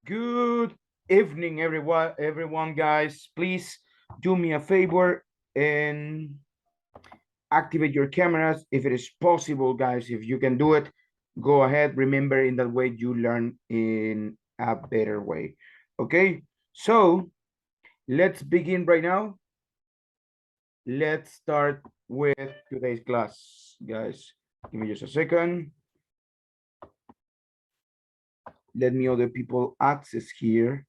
Good evening, everyone, guys. Please do me a favor and activate your cameras if it is possible, guys. If you can do it, go ahead. Remember, in that way, you learn in a better way. Okay, so let's begin right now. Let's start with today's class, guys. Give me just a second. Let me other people access here.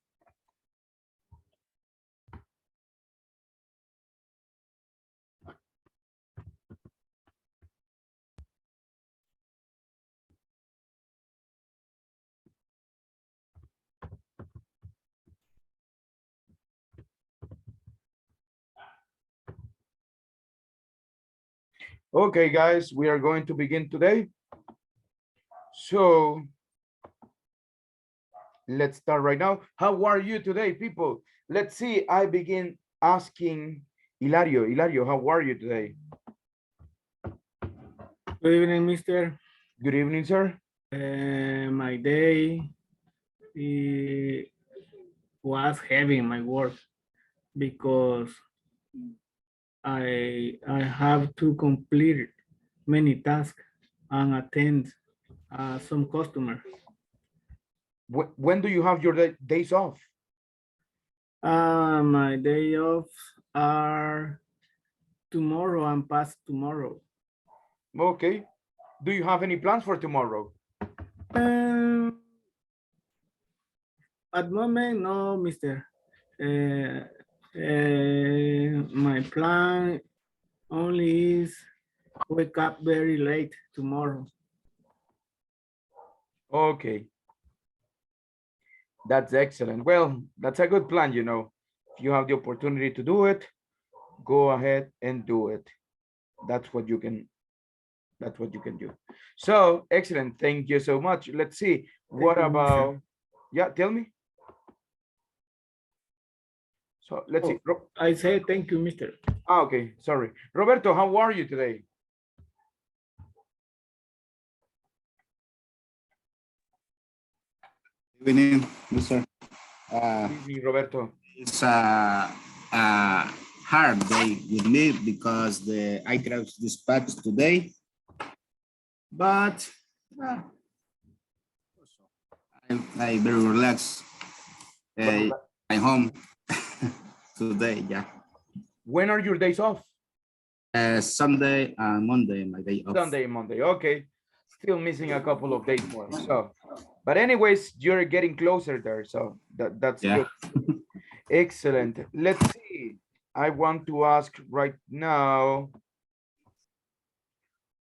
Okay, guys, we are going to begin today. So let's start right now. How are you today, people? Let's see. I begin asking Hilario. Hilario, how are you today? Good evening, Mister. Good evening, sir. My day was heavy in my work because I have to complete many tasks and attend some customer. When do you have your days off? My day off are tomorrow and past tomorrow. Okay. Do you have any plans for tomorrow? Um, at moment, no, Mister. Uh, my plan only is wake up very late tomorrow. Okay. That's excellent. Well, that's a good plan, you know. If you have the opportunity to do it, go ahead and do it. That's what you can do. So excellent. Thank you so much. Let's see. Thank What you, Mister. about, yeah, tell me. So let's see. Oh, I say thank you, Mister. Okay, sorry. Roberto, how are you today? Evening, Mr. Uh, Good evening, Roberto. it's a hard day with me because the I crowd dispatch today, but uh, I very relaxed. Well, I'm home today. Yeah, when are your days off? Sunday and Monday, my day off. Sunday, Monday. Okay. Still missing a couple of days more. So, but anyways, you're getting closer there. So that's Yeah. good. Excellent. Let's see. I want to ask right now,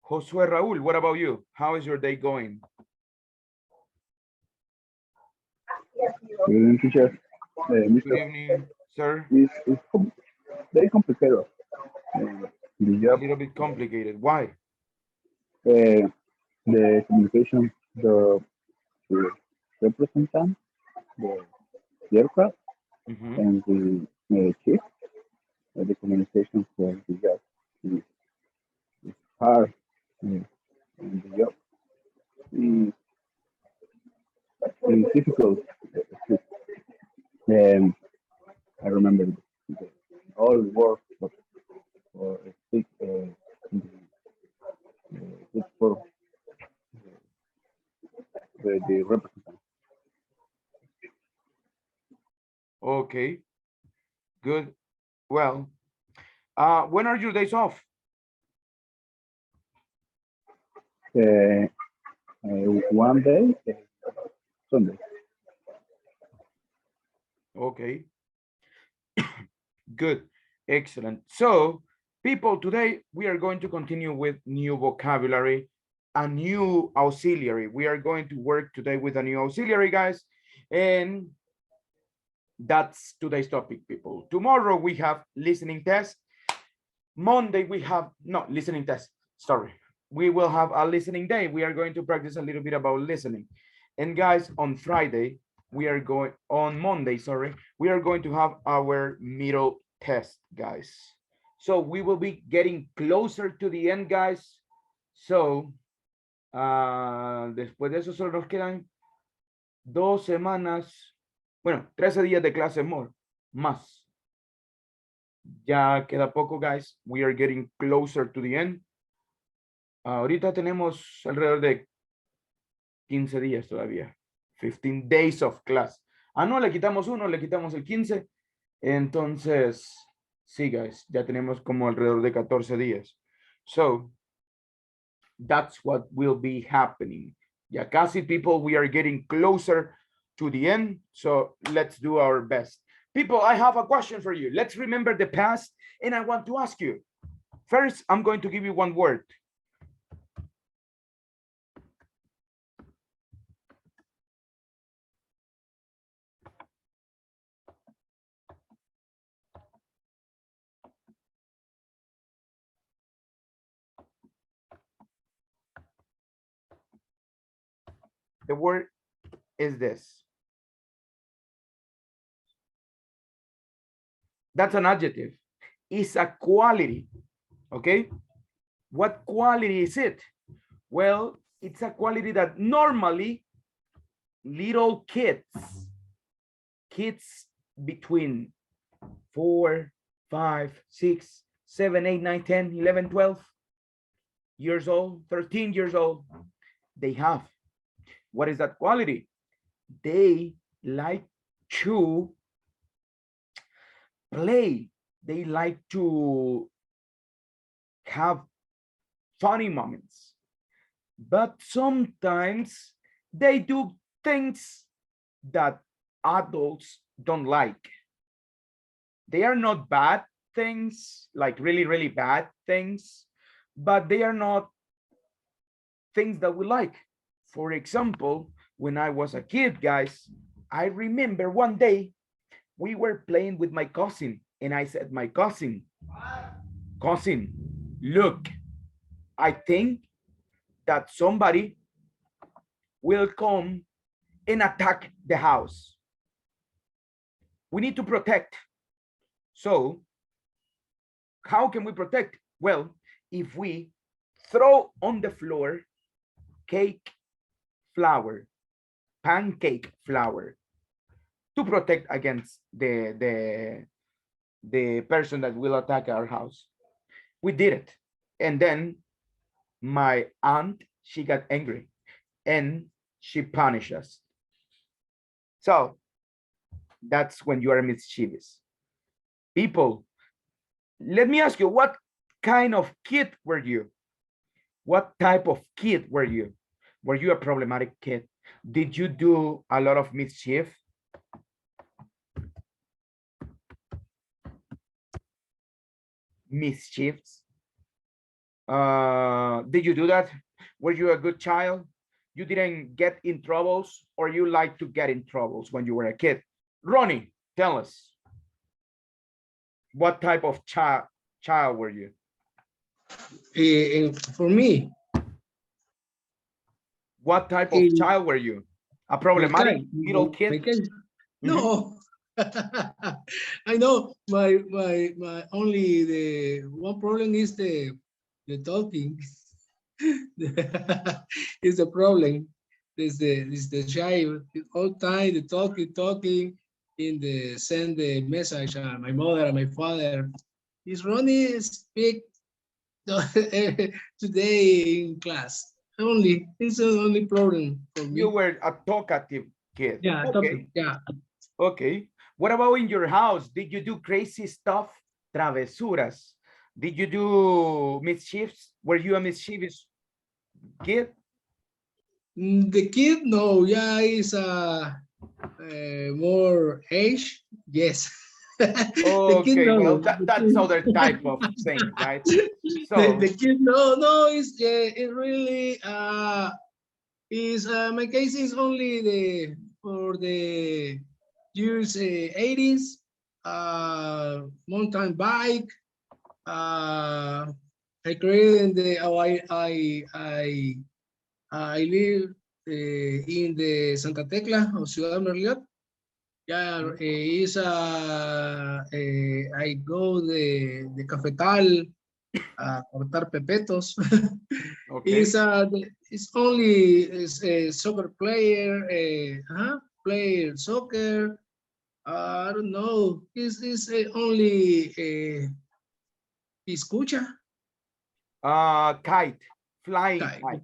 Josue Raul, what about you? How is your day going? Good evening, teacher. Good Mister, evening, sir. it's very complicated. The A job, little bit complicated. Why? the communication, the representant, the, the aircraft, Mhm. and the chief, the communication for the job is hard. And the job is, is difficult. Um, I remember all work for speak for the representative. Okay, good. Well, when are your days off? Uh, one day, Sunday. Okay, good. Excellent. So, people, today we are going to continue with new vocabulary, a new auxiliary. We are going to work today with a new auxiliary, guys. And that's today's topic, people. Tomorrow we have listening test. Monday we have, no, listening test, sorry. We will have a listening day. We are going to practice a little bit about listening. And guys, on Friday, we are going, on Monday, sorry, we are going to have our middle test, guys. So we will be getting closer to the end, guys. So, después de eso solo nos quedan 2 semanas Bueno, 13 días de clase more, más. Ya queda poco, guys. We are getting closer to the end. Ahorita tenemos alrededor de 15 días todavía. 15 days of class. No, le quitamos uno, le quitamos el 15. Entonces, sí, guys, ya tenemos como alrededor de 14 días. So, that's what will be happening. Ya casi, people, we are getting closer to the end. So, let's do our best. People, I have a question for you. Let's remember the past, and I want to ask you. First, I'm going to give you one word. The word is this. That's an adjective. It's a quality, okay? What quality is it? Well, it's a quality that normally little kids between 4, 5, 6, 7, 8, 9, 10, 11, 12 years old, 13 years old, they have. What is that quality? They like to play. They like to have funny moments. But sometimes they do things that adults don't like. They are not bad things, like really, really bad things, but they are not things that we like. For example, when I was a kid, guys, I remember one day we were playing with my cousin, and I said, my cousin, look, I think that somebody will come and attack the house. We need to protect. So how can we protect? Well, if we throw on the floor cake flour, pancake flour, to protect against the person that will attack our house. We did it. And then my aunt, she got angry and she punished us. So that's when you are mischievous. People, let me ask you, what kind of kid were you? What type of kid were you? Were you a problematic kid? Did you do a lot of mischief? Mischiefs? Did you do that? Were you a good child? You didn't get in troubles, or you like to get in troubles when you were a kid? Ronnie, tell us. What type of child were you? For me, what type of child were you? A problematic little kid? No. I know my only the one problem is the talking. Is the problem. Is the child all time the talking in the send the message my mother and my father. Is Ronnie speak today in class? Only it's the only problem for me. You were a talkative kid. Yeah, okay. Yeah. Okay. What about in your house? Did you do crazy stuff? Travesuras. Did you do mischiefs? Were you a mischievous kid? The kid, no, yeah, is more age, yes. The kid, Okay, no. well, that's other type of thing, right? So The kid, no, it's it really is my case is only the for the years 80s, mountain bike. I created in the I live in the Santa Tecla of Ciudad Merliot. Yeah, is I go the cafetal a cortar pepetos. okay. It's only is a soccer player, player soccer, I don't know. Is only escucha? Kite, flying Okay, kite.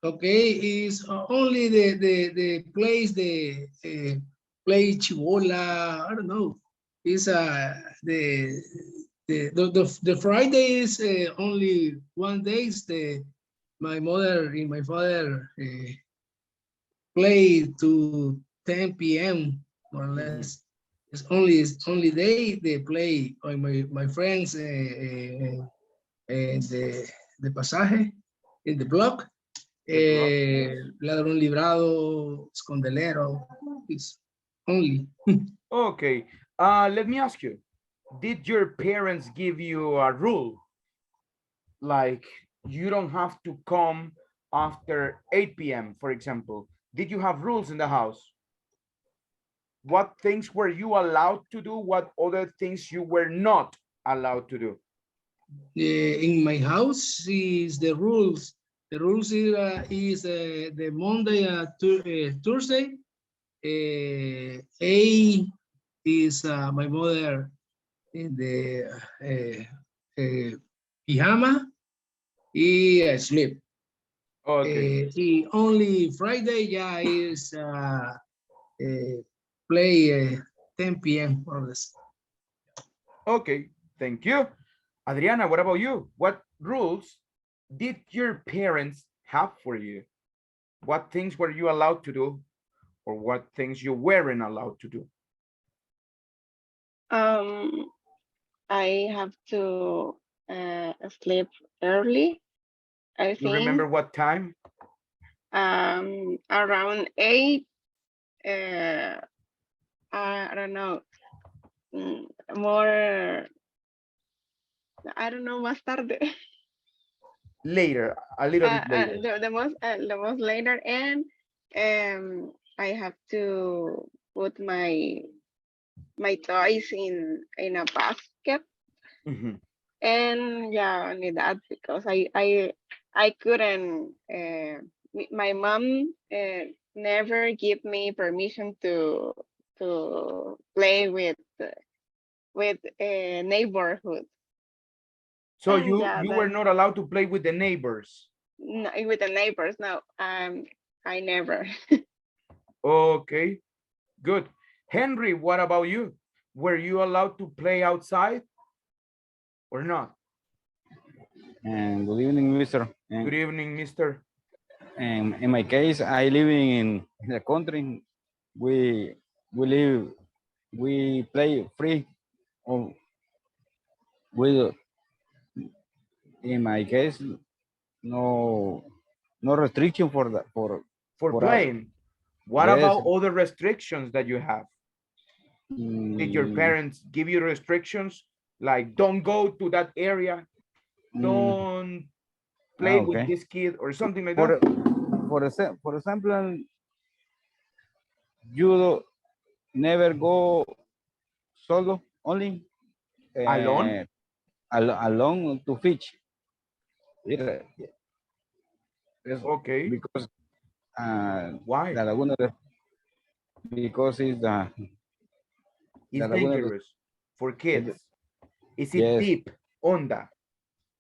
okay, is only the place play chibola. I don't know. Is the Friday is only one day. Is the my mother and my father play to 10 p.m. more or Mhm. less. It's only day they play. Or my friends the pasaje in the block. The block, yes. Ladrón librado, escondelero. It's only. Okay, let me ask you, did your parents give you a rule? Like you don't have to come after 8 p.m., for example. Did you have rules in the house? What things were you allowed to do? What other things you were not allowed to do? In my house is the rules. The rules is the Monday Thursday. A is my mother in the pajama. He sleep. Okay, He only Friday, yeah, is play 10 p.m. more or less. okay, thank you. Adriana, what about you? What rules did your parents have for you? What things were you allowed to do or what things you weren't allowed to do? Um, I have to sleep early. I You remember think what time? around 8. Uh, I don't know. mm, More. I don't know. Más tarde. Later, a little bit later. The most later, and I have to put my toys in a basket. Mhm. And yeah, only that because I couldn't. My mom never give me permission to play with neighborhood. So And you yeah, you were not allowed to play with the neighbors. no, with the neighbors. No, I never. Okay, good. Henry, what about you? Were you allowed to play outside or not? And good evening, Mister. Good evening, Mister. And in my case, I living in the country. We we live we play free. Or we in my case no no restriction for that For for us. playing. What Yes. about other restrictions that you have? Did your Mm, parents give you restrictions like don't go to that area, mm, don't play with okay. this kid or something like that? For for example, you never go solo only Alone? uh, alone to fish. It, it's Okay. because Why? la laguna because la It's laguna dangerous for is, kids. Is it yes, deep? Onda.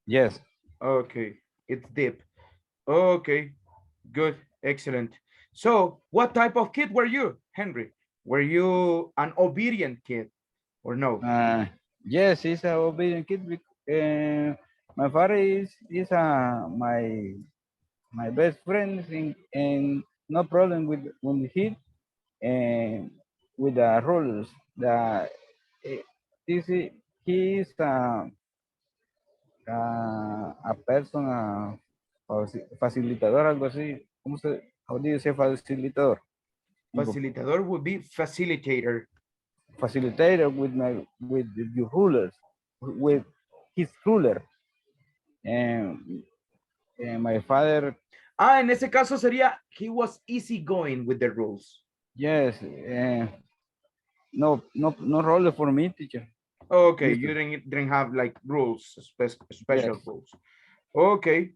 yes. Okay. It's deep. Okay. Good. Excellent. So what type of kid were you, Henry? Were you an obedient kid or no? Yes, he's a obedient kid. My father is my best friend and no problem with him and with the rules. The eh, this is, he is a person facilitador, algo así. ¿Cómo se? How do you say facilitador? Facilitador would be facilitator. Facilitator with your rulers, with his ruler, and, and my father, Ah, en ese caso sería he was easygoing with the rules. yes, no ruler for me, teacher, Okay, you mister. didn't have like rules, Yes. special rules. Okay.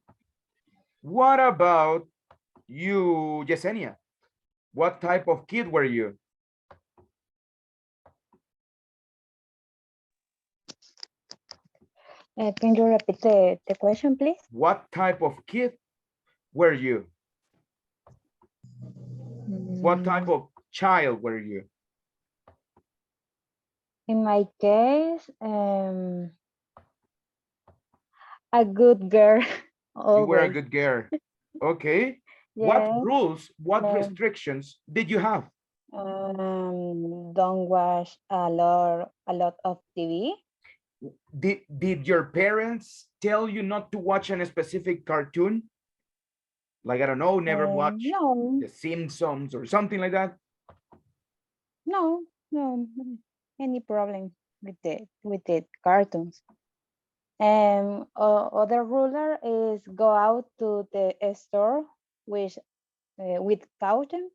What about you, Yesenia? What type of kid were you? Can you repeat the question, please? What type of kid were you? What type of child were you? In my case, a good girl, You were a always. good girl. Okay. What Yes. rules, what Um, restrictions did you have? don't watch a lot of TV. Did your parents tell you not to watch a specific cartoon? Like, I don't know, never watch No, The Simpsons or something like that? no, any problem with the cartoons. Other ruler is go out to the store with caution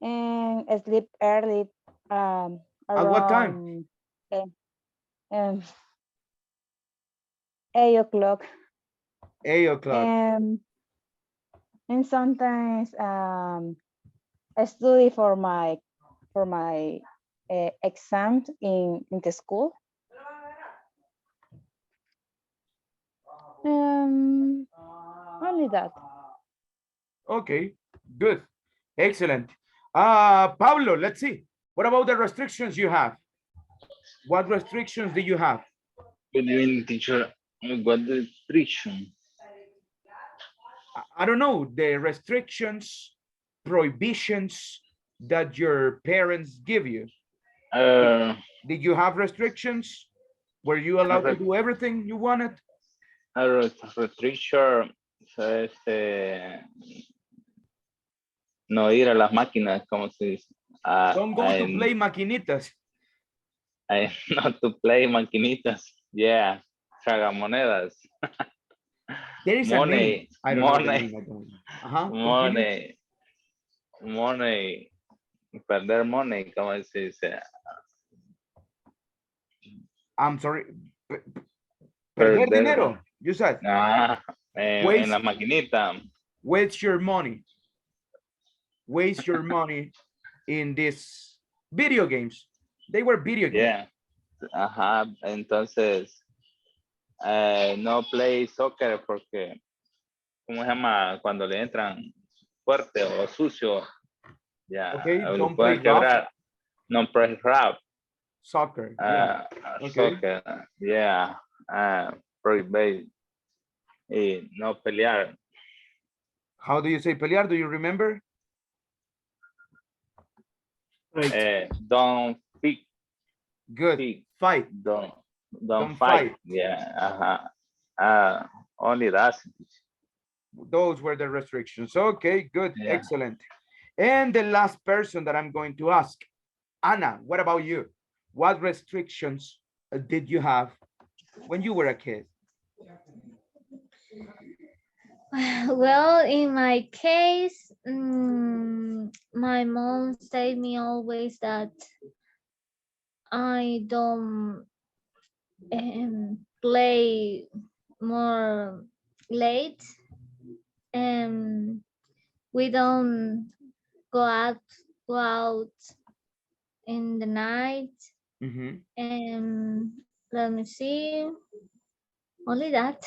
and sleep early At what time? around eh, um, 8 o'clock. 8 o'clock. And sometimes I study for my exams in the school. Um, Only that. Okay, good. Excellent. Pablo, let's see. What about the restrictions you have? What restrictions do you have? Good evening, teacher. What restriction? I don't know, the restrictions, prohibitions that your parents give you. Uh, Did you have restrictions? Were you a, allowed to re- do everything you wanted? restriction, no ir a las máquinas, como se dice. Don't go to play maquinitas. Not to play maquinitas. Yeah, tragamonedas. There is a name. Money, I don't know the money, name. I don't know. Continue. money, money, perder money, como se dice. I'm sorry. Perder dinero, you said. En la maquinita. Waste your money. Waste your money in these video games. They were video games. Yeah. Ajá, entonces no play soccer porque, ¿cómo se llama? Cuando le entran fuerte o sucio, ya Okay, lo don't play pueden quebrar. No play rap. Soccer. Yeah. Okay. Soccer, yeah. Prohibir y no pelear. How do you say pelear? Do you remember? Don't pick. Good. Pick. Fight. Don't fight. Yeah. Only that. Those were the restrictions. Okay, good. Yeah. Excellent. And the last person that I'm going to ask, Anna, what about you? What restrictions did you have when you were a kid? Well, in my case, my mom said me always that I don't play more late, and we don't go out in the night. And let me see, only that.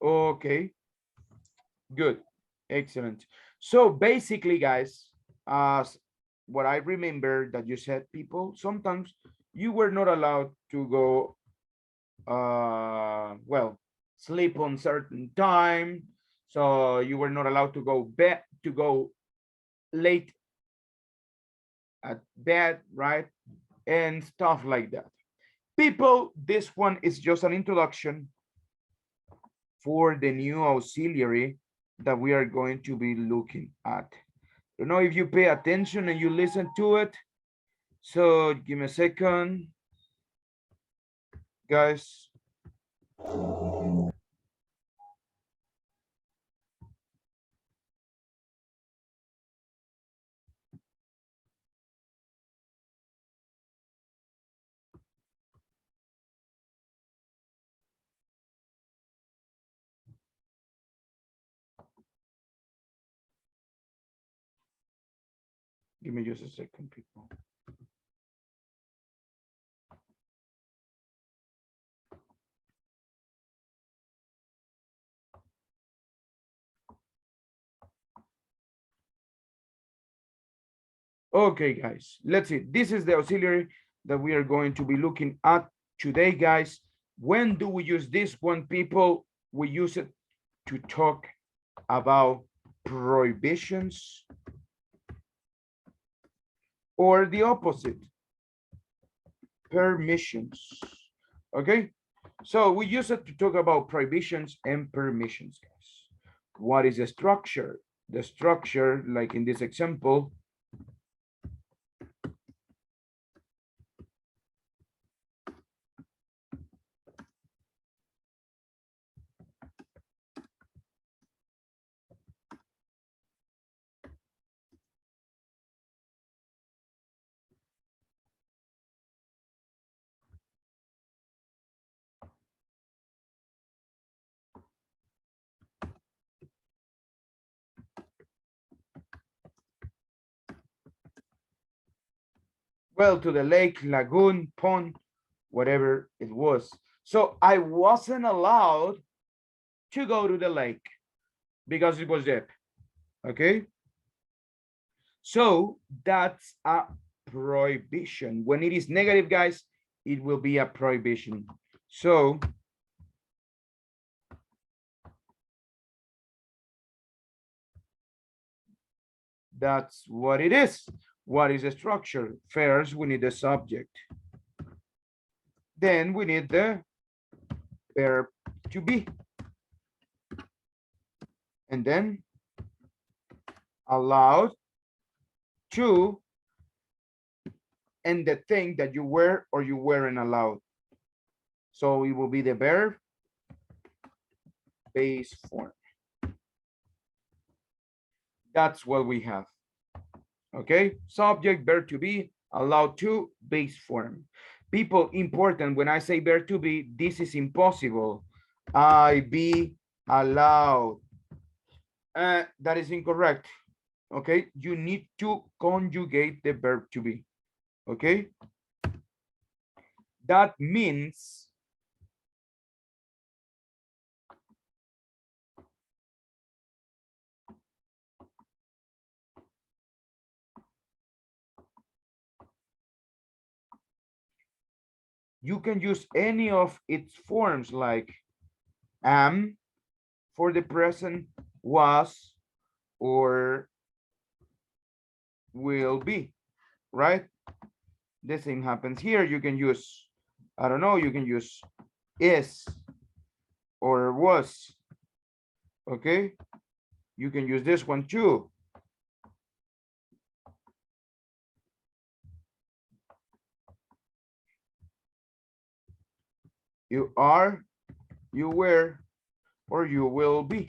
Okay, good, excellent. So basically, guys, what I remember that you said, people, sometimes you were not allowed to go, well, sleep on certain time. So you were not allowed to go late at bed, right? And stuff like that. People, this one is just an introduction for the new auxiliary that we are going to be looking at. I don't know if you pay attention and you listen to it. So give me a second, guys. Give me just a second, people. Okay, guys, let's see. This is the auxiliary that we are going to be looking at today, guys. When do we use this one, people? We use it to talk about prohibitions or the opposite, permissions. Okay, so we use it to talk about prohibitions and permissions, guys. What is the structure? The structure, like in this example, well, to the lake, lagoon, pond, whatever it was. So I wasn't allowed to go to the lake because it was deep. Okay. So that's a prohibition. When it is negative, guys, it will be a prohibition. So that's what it is. What is the structure? First, we need the subject. Then we need the verb to be. And then allowed to, and the thing that you were or you weren't allowed. So it will be the verb base form. That's what we have. Okay, subject, verb to be, allowed to, base form. People, important, when I say verb to be, this is impossible. I be allowed. That is incorrect. Okay, you need to conjugate the verb to be. Okay, that means you can use any of its forms like am for the present, was, or will be, right? The same happens here. You can use, I don't know, you can use is or was, okay? You can use this one too. You are, you were, or you will be,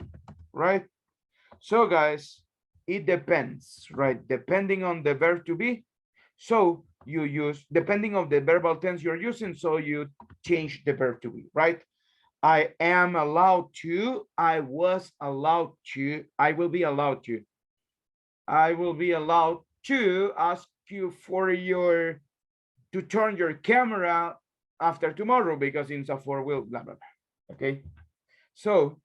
right? So guys, it depends, right? Depending on the verb to be. So you use, depending on the verbal tense you're using, so you change the verb to be, right? I am allowed to, I was allowed to, I will be allowed to. I will be allowed to ask you for your, to turn your camera after tomorrow because it's a four-wheel, blah, blah, blah. Okay. So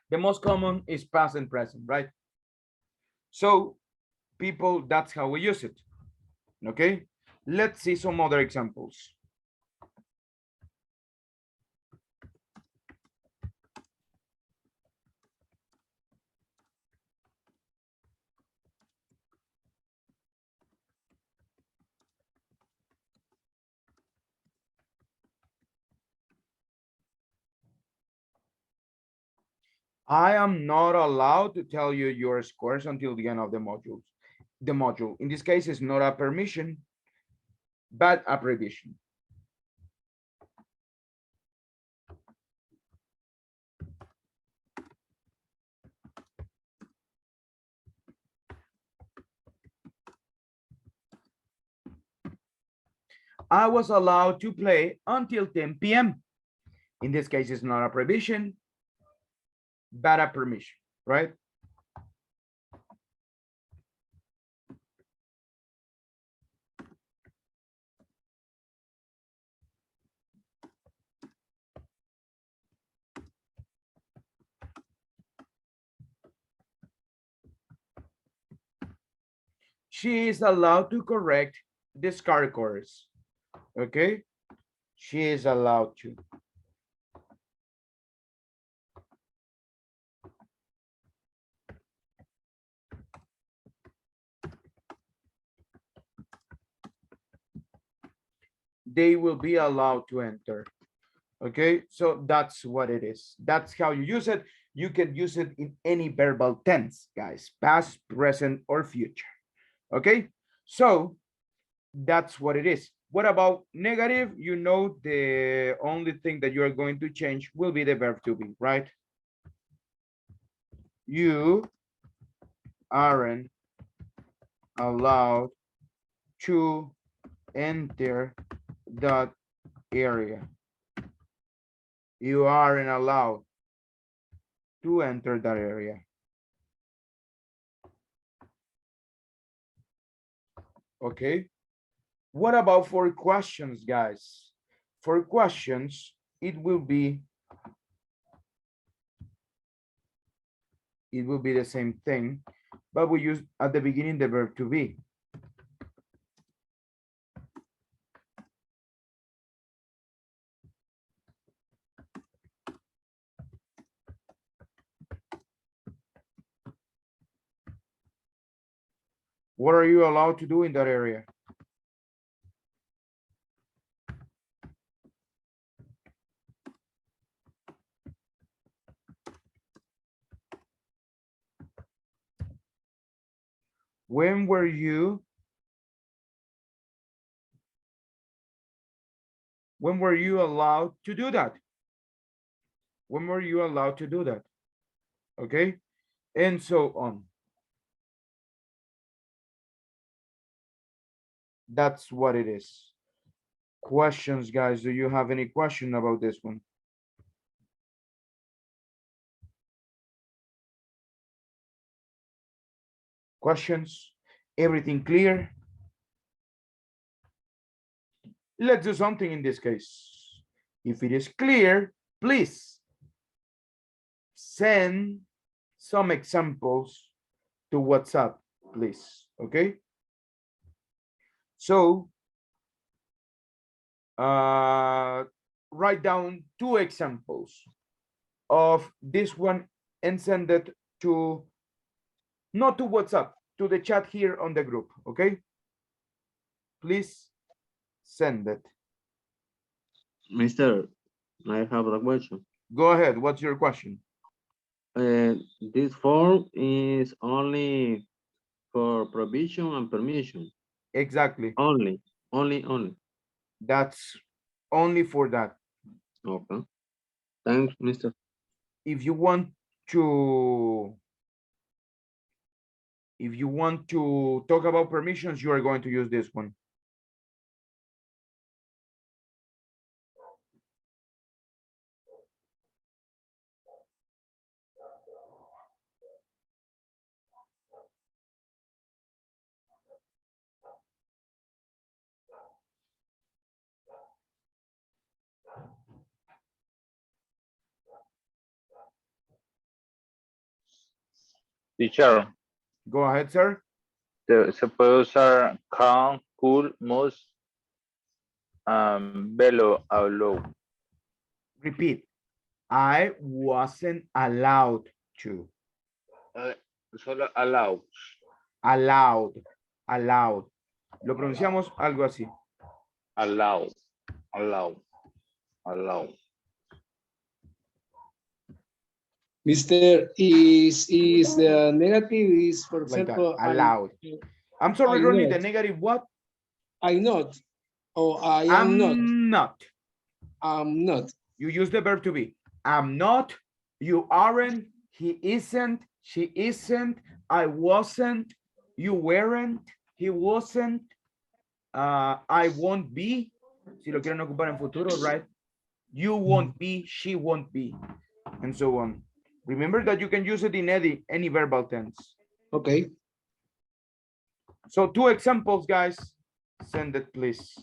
the most common is past and present, right? So people, that's how we use it. Okay. Let's see some other examples. I am not allowed to tell you your scores until the end of the modules. The module, in this case, is not a permission, but a prohibition. I was allowed to play until 10 p.m. In this case, it's not a prohibition, but a permission, right? she is allowed to correct the scar course. Okay, she is allowed to. They will be allowed to enter. Okay, so that's what it is. That's how you use it. You can use it in any verbal tense, guys, past, present, or future. Okay, so that's what it is. What about negative? You know, the only thing that you are going to change will be the verb to be, right? You aren't allowed to enter that area. You aren't allowed to enter that area. Okay. What about for questions, guys? For questions, it will be the same thing, but we use at the beginning the verb to be. What are you allowed to do in that area? When were you allowed to do that? When were you allowed to do that? Okay, and so on. That's what it is. Questions, guys? Do you have any question about this one? Questions? Everything clear? Let's do something in this case. If it is clear, please send some examples to WhatsApp, please. Okay. So write down 2 examples of this one and send it to, not to WhatsApp, to the chat here on the group. Okay. Please send it. Mister, I have a question. Go ahead. What's your question? This form is only for provision and permission. Exactly. Only. That's only for that. Okay. Thanks, Mister. If you want to talk about permissions, you are going to use this one. Teacher, Go ahead, sir. se puede usar can, could, must, velo, habló. Repeat. I wasn't allowed to. Solo allow. Allowed. Lo pronunciamos algo así. Allow. Mr. is the negative is, for Like that. example, Allowed. I'm sorry, I Ronnie, not. the negative what? I not, or I am not. Not. I'm not. You use the verb to be. I'm not, you aren't, he isn't, she isn't, I wasn't, you weren't, he wasn't, I won't be. Si lo quieren ocupar en futuro, right? You won't be, she won't be, and so on. Remember that you can use it in any verbal tense. Okay. So 2 examples, guys. Send it, please.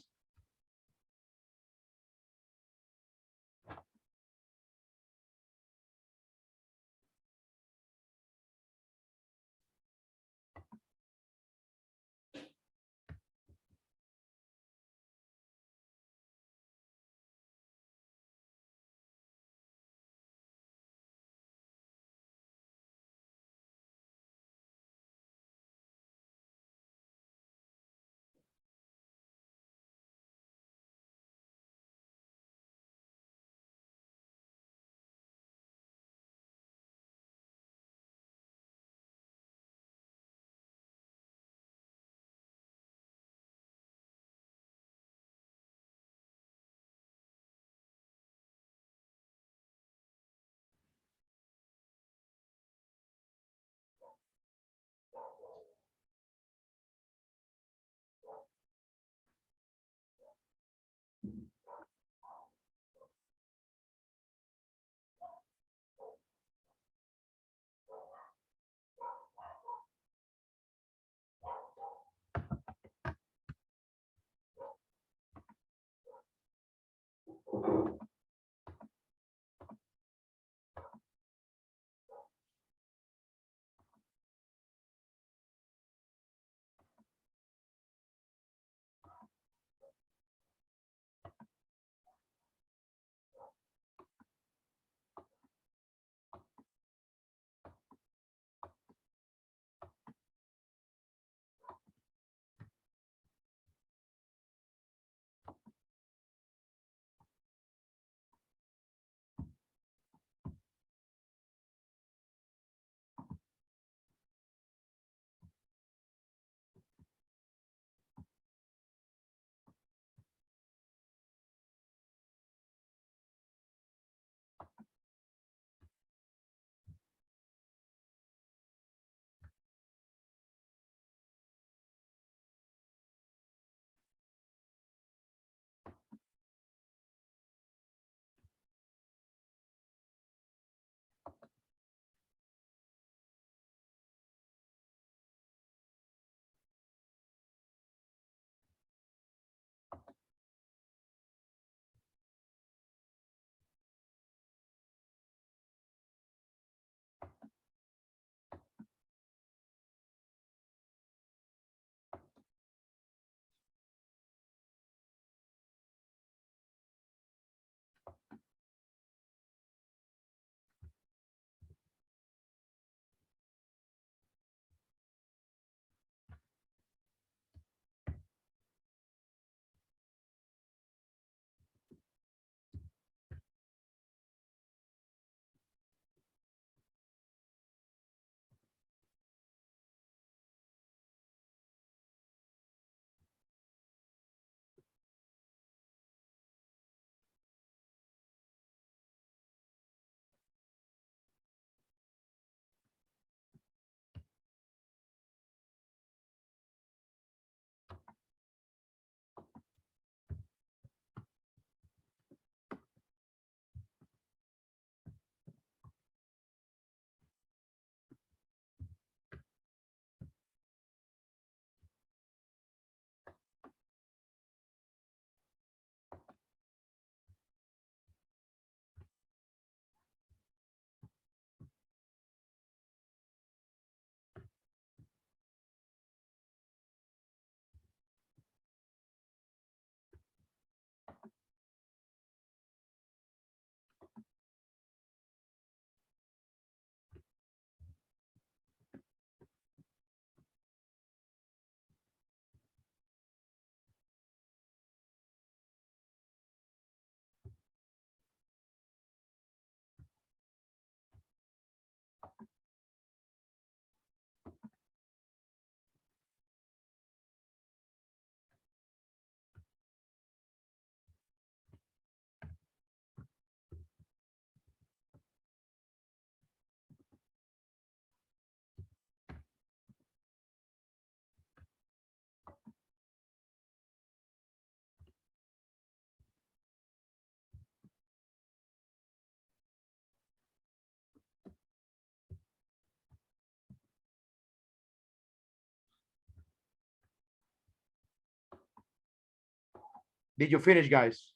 Did you finish, guys?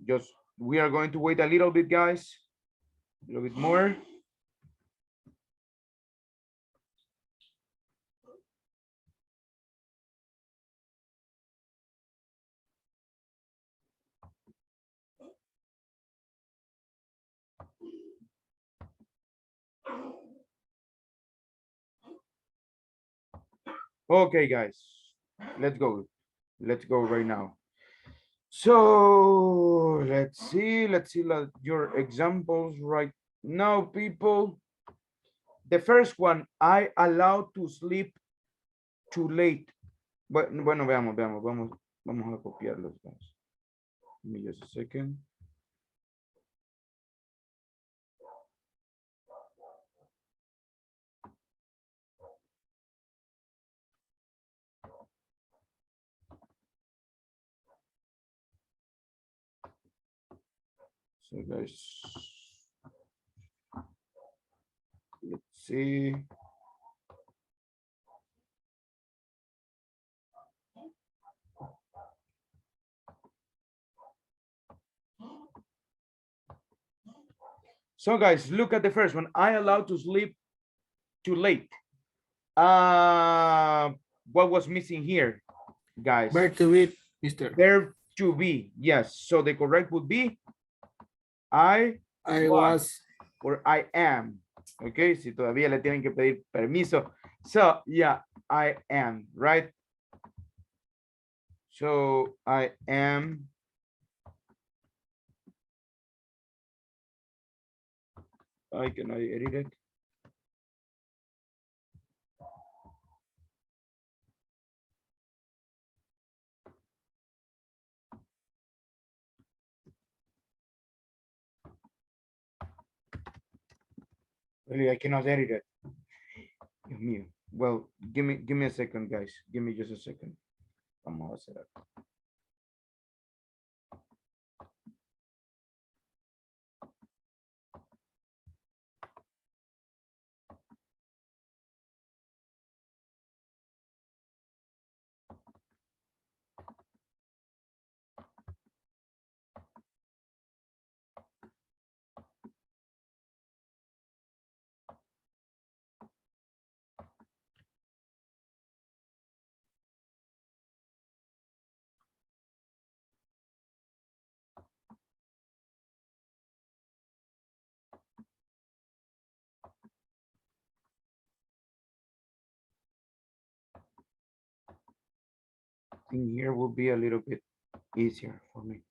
Just, we are going to wait a little bit, guys. A little bit more. Okay, guys, let's go. Let's go right now. So let's see your examples right now, people. The first one, I allowed to sleep too late. Bueno, vamos a copiarlos, guys. Give me just a second. So guys, let's see. So guys, look at the first one. I allowed to sleep too late. What was missing here, guys? Verb to be, Mr. Verb to be, yes. So the correct would be I was or I am. Okay, si todavía le tienen que pedir permiso. So yeah, I am, right? So I am. Can I edit it? Really, I cannot edit it. Dios mío. Well, give me a second, guys. Give me just a second. Vamos a hacer algo. I think here will be a little bit easier for me.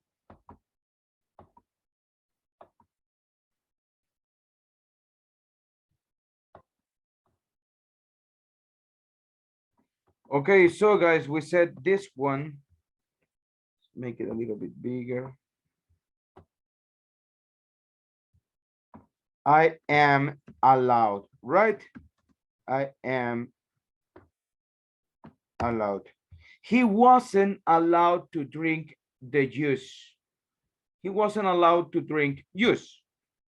Okay, so guys, we said this one. Make it a little bit bigger. I am allowed, right? I am allowed. He wasn't allowed to drink the juice. He wasn't allowed to drink juice.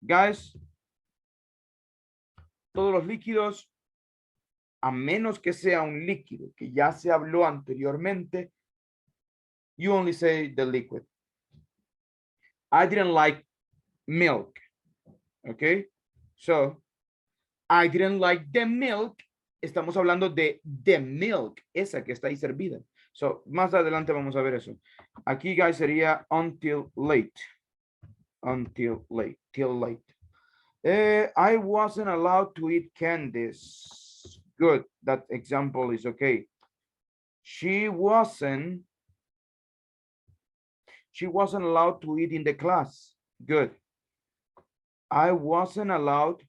Guys, todos los líquidos, a menos que sea un líquido que ya se habló anteriormente, you only say the liquid. I didn't like milk. Okay, so I didn't like the milk. Estamos hablando de the milk, esa que está ahí servida. So, más adelante vamos a ver eso. Aquí, guys, sería until late. Until late, till late. I wasn't allowed to eat candies. Good, that example is okay. She wasn't She wasn't allowed to eat in the class. Good. I wasn't allowed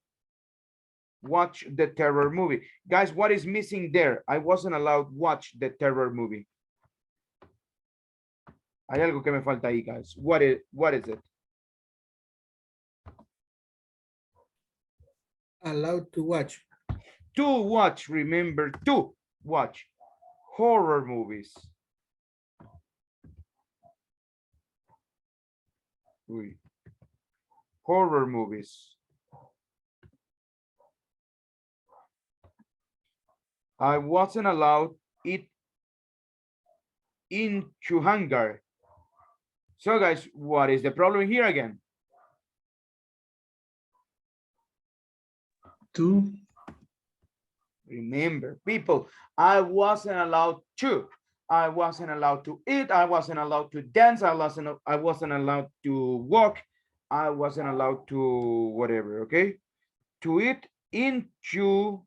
watch the terror movie. Guys, what is missing there? I wasn't allowed watch the terror movie. Hay algo que me falta ahí, guys. What is it? Allowed to watch. To watch, remember, to watch horror movies. Uy. Horror movies. I wasn't allowed it into hangar. So guys, what is the problem here again? To. Remember, people, I wasn't allowed to. I wasn't allowed to eat. I wasn't allowed to dance. I wasn't allowed to walk. I wasn't allowed to whatever, okay? To eat into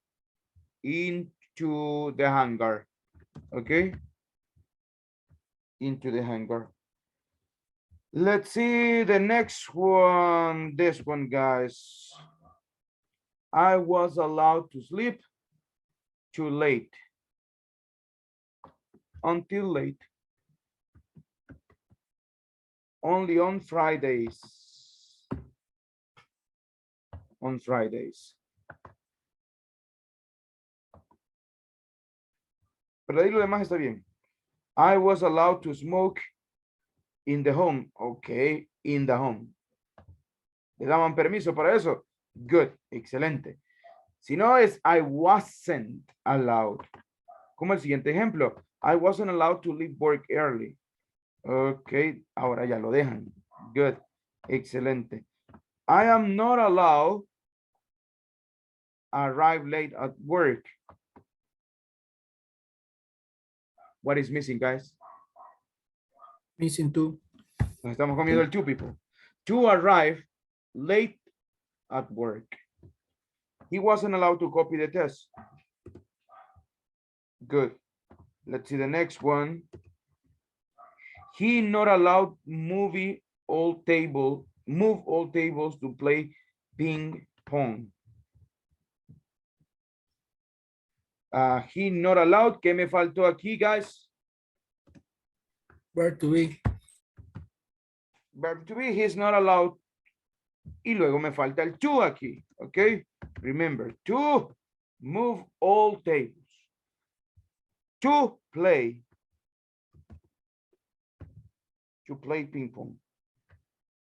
the hangar, okay? Into the hangar. Let's see the next one. This one, guys. I was allowed to sleep too late. Until late. Only on Fridays. On Fridays. Pero ahí lo demás está bien. I was allowed to smoke in the home. Okay, in the home. ¿Le daban permiso para eso? Good, excelente. Si no es I wasn't allowed. Como el siguiente ejemplo. I wasn't allowed to leave work early. Ok, ahora ya lo dejan. Good, excelente. I am not allowed arrive late at work. What is missing, guys? Missing two. Nos estamos comiendo el two, people. To arrive late at work. He wasn't allowed to copy the test. Good. Let's see the next one. He not allowed move all tables to play ping pong. He not allowed. ¿Qué me faltó aquí, guys? Verb to be. Verb to be, he's not allowed. Y luego me falta el to aquí, okay? Remember, to move all tables. To play ping pong.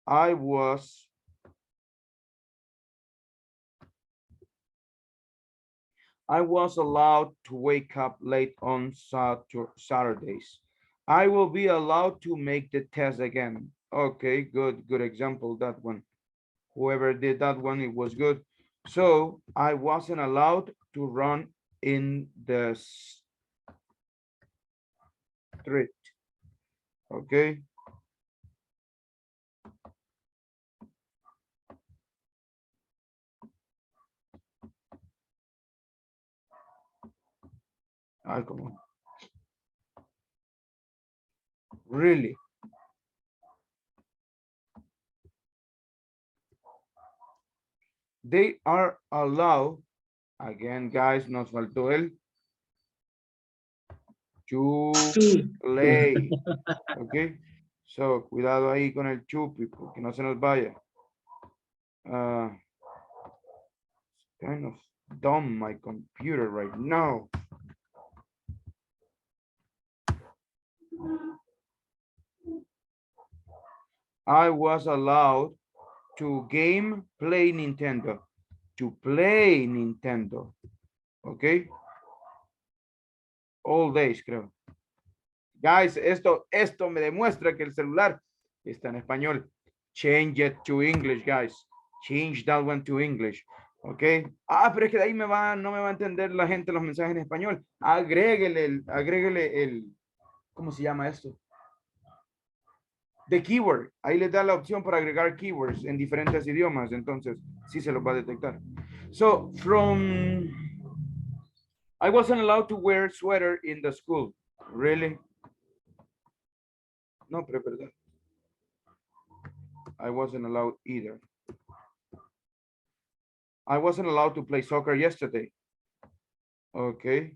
I was allowed to wake up late on Saturdays. I will be allowed to make the test again. Okay, good example, that one. Whoever did that one, it was good. So I wasn't allowed to run in the street. Okay. Ay, come on. Really? They are allowed, again, guys, nos faltó el to play. Okay. So, cuidado ahí con el chupi, porque no se nos vaya. Kind of dumb, my computer right now. I was allowed to play Nintendo. To play Nintendo. Okay. All days, creo. Guys, esto me demuestra que el celular está en español. Change it to English, guys. Change that one to English. Ok. Pero es que de ahí no me va a entender la gente los mensajes en español. Agréguele el, ¿cómo se llama esto? The keyword. Ahí les da la opción para agregar keywords en diferentes idiomas. Entonces, sí se los va a detectar. So, I wasn't allowed to wear sweater in the school. Really? No, pero es verdad. I wasn't allowed either. I wasn't allowed to play soccer yesterday. Okay.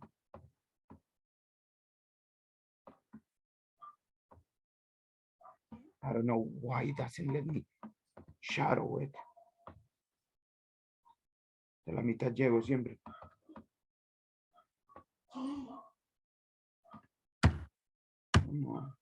I don't know why it doesn't let me shadow it. De la mitad llego siempre. Come on.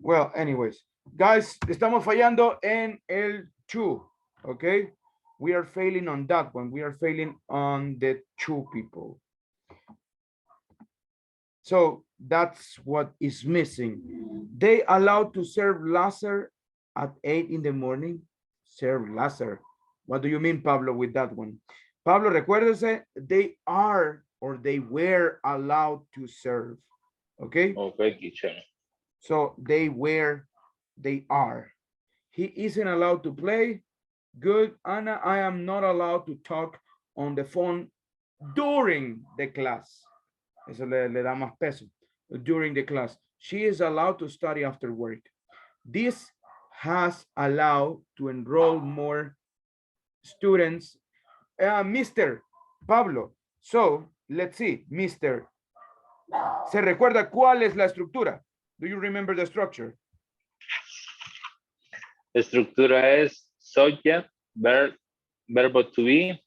Well, anyways, guys, estamos fallando en el 2, okay? We are failing on that one. We are failing on the 2 people. So that's what is missing. They allowed to serve laser at 8 in the morning. Serve laser. What do you mean, Pablo, with that one? Pablo, recuérdese, they are or they were allowed to serve. Okay? Okay, teacher. So they were, they are. He isn't allowed to play. Good, Anna, I am not allowed to talk on the phone during the class. Eso le da más peso. During the class. She is allowed to study after work. This has allowed to enroll more students. Mr. Pablo. So, let's see, Mr. ¿Se recuerda cuál es la estructura? Do you remember the structure? La estructura es subject, verb, verbo to be,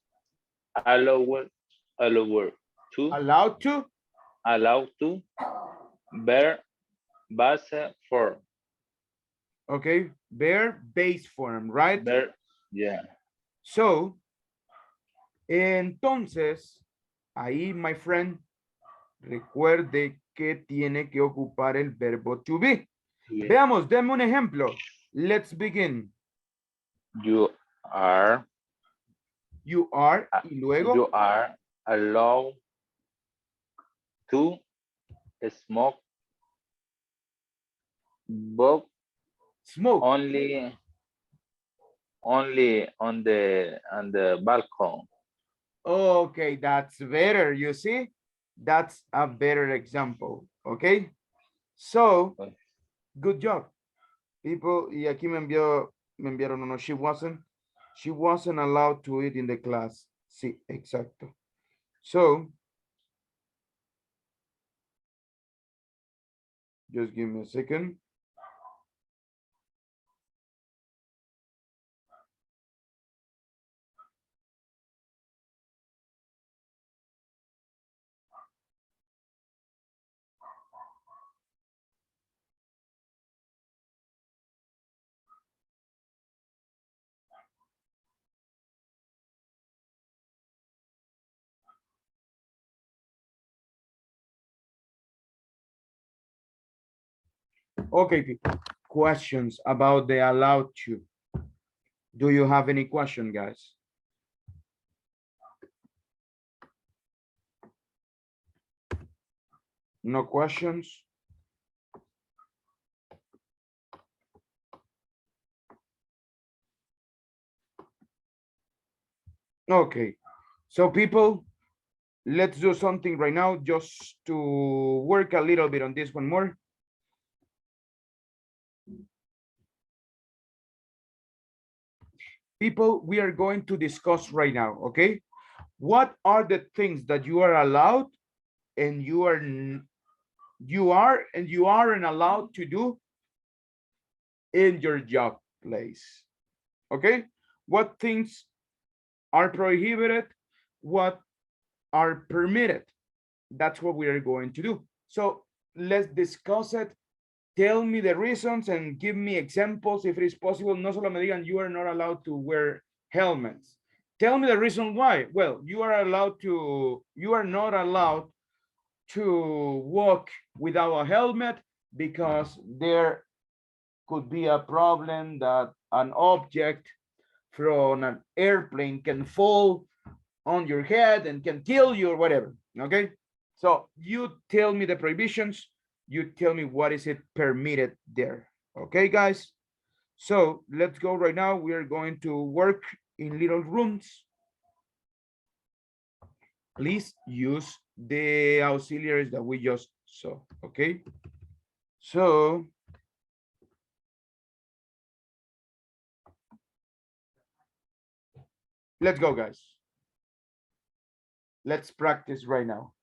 allowed to, allowed to, verb, base, form. Okay, verb base form, right? Verb, yeah. So, entonces, ahí, my friend, recuerde que tiene que ocupar el verbo to be. Yeah. Veamos, deme un ejemplo. Let's begin. You are. You are, y luego. You are allowed to smoke. But Smoke. only on the balcony. Okay, that's better. You see, that's a better example. Okay, so good job, people. Y aquí me enviaron uno. She wasn't allowed to eat in the class. Sí, exacto. So, just give me a second. Okay, people. Questions about the allowed to. Do you have any question, guys? No questions? Okay, so people, let's do something right now just to work a little bit on this one more. People, we are going to discuss right now, okay? What are the things that you are allowed and you aren't allowed to do in your job place? Okay, what things are prohibited, what are permitted? That's what we are going to do. So let's discuss it. Tell me the reasons and give me examples if it is possible. No solo me digan you are not allowed to wear helmets. Tell me the reason why. Well, you are not allowed to walk without a helmet because there could be a problem that an object from an airplane can fall on your head and can kill you or whatever. Okay, so you tell me the prohibitions, you tell me what is it permitted there. Okay, guys, so let's go right now. We are going to work in little rooms. please use the auxiliaries that we just saw, okay? So let's go, guys. Let's practice right now.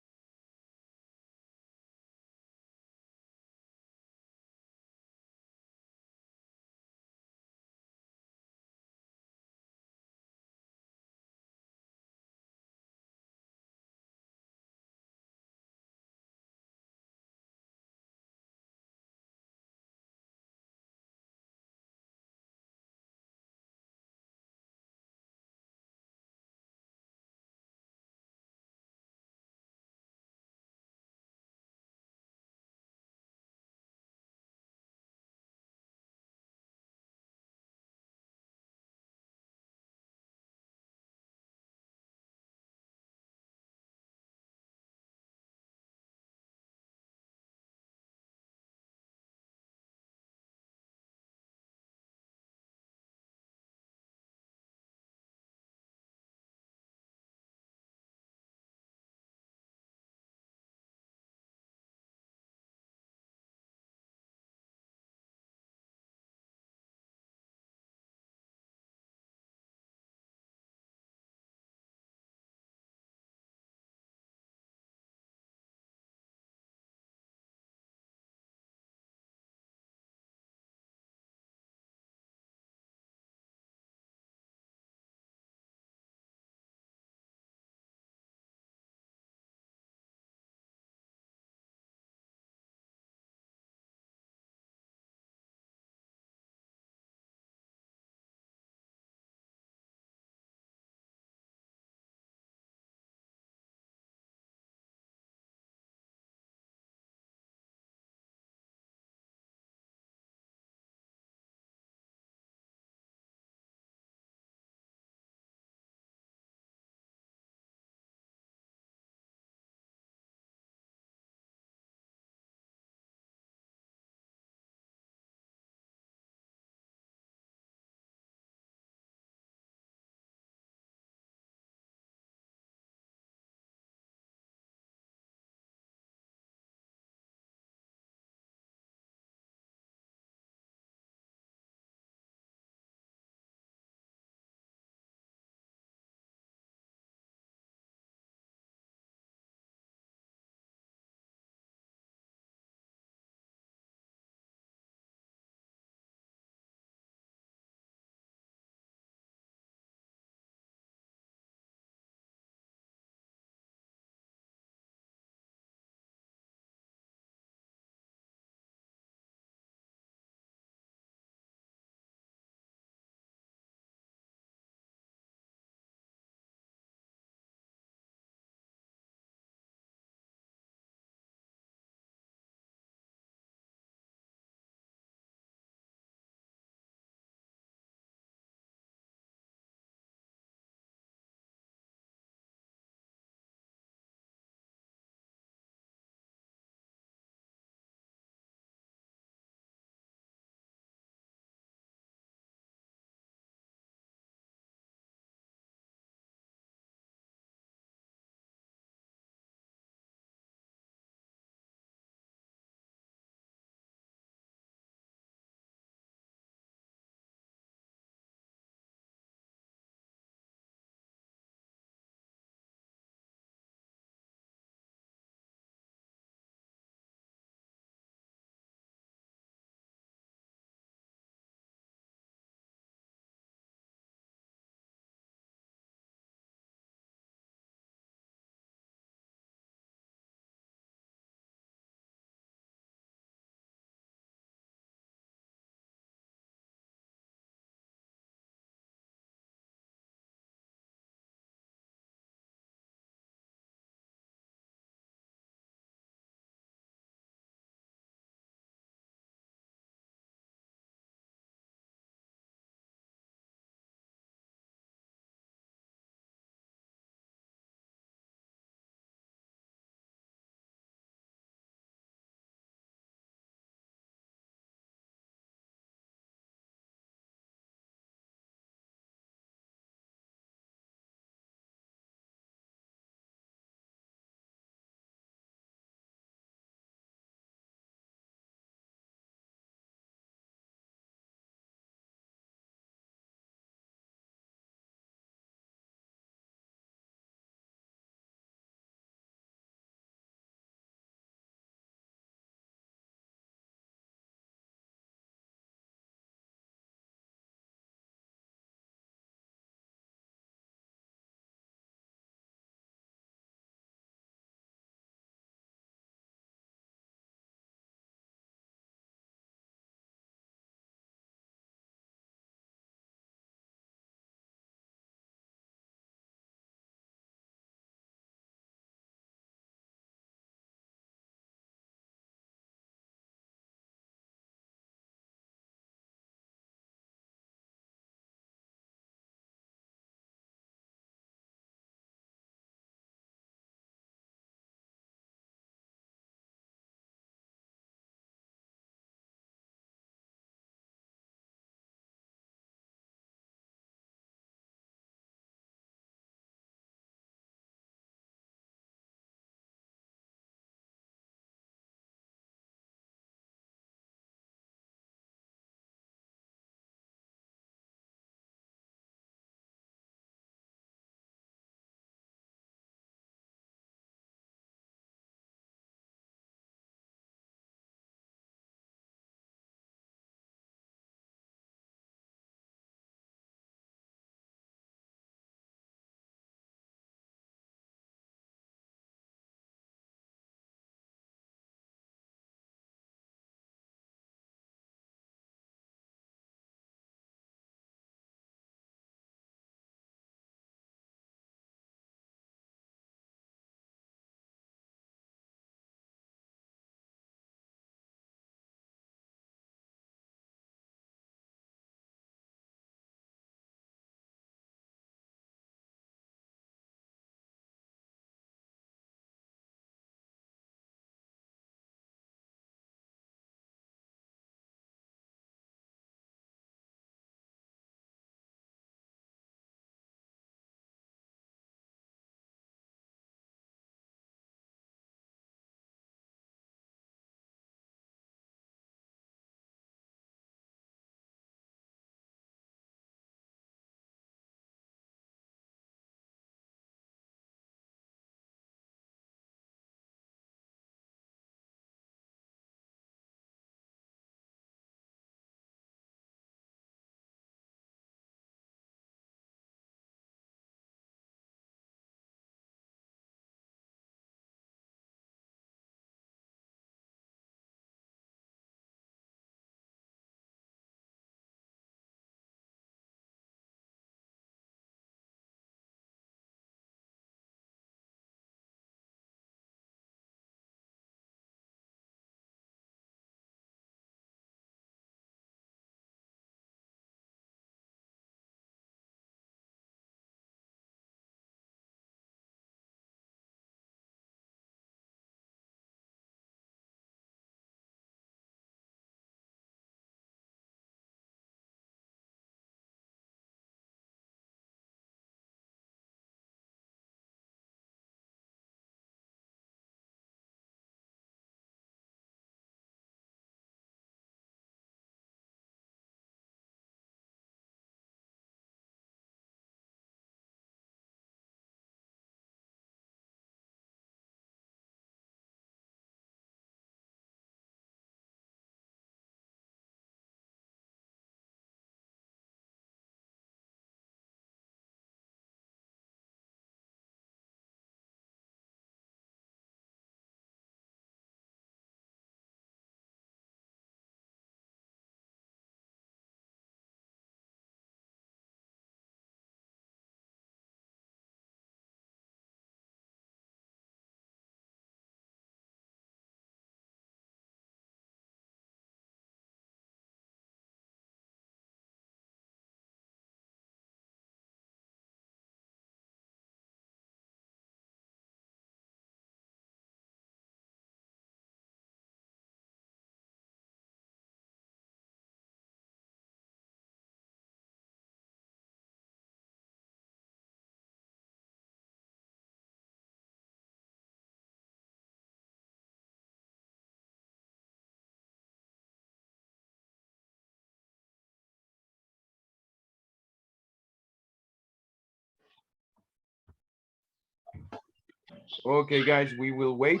Okay, guys, we will wait.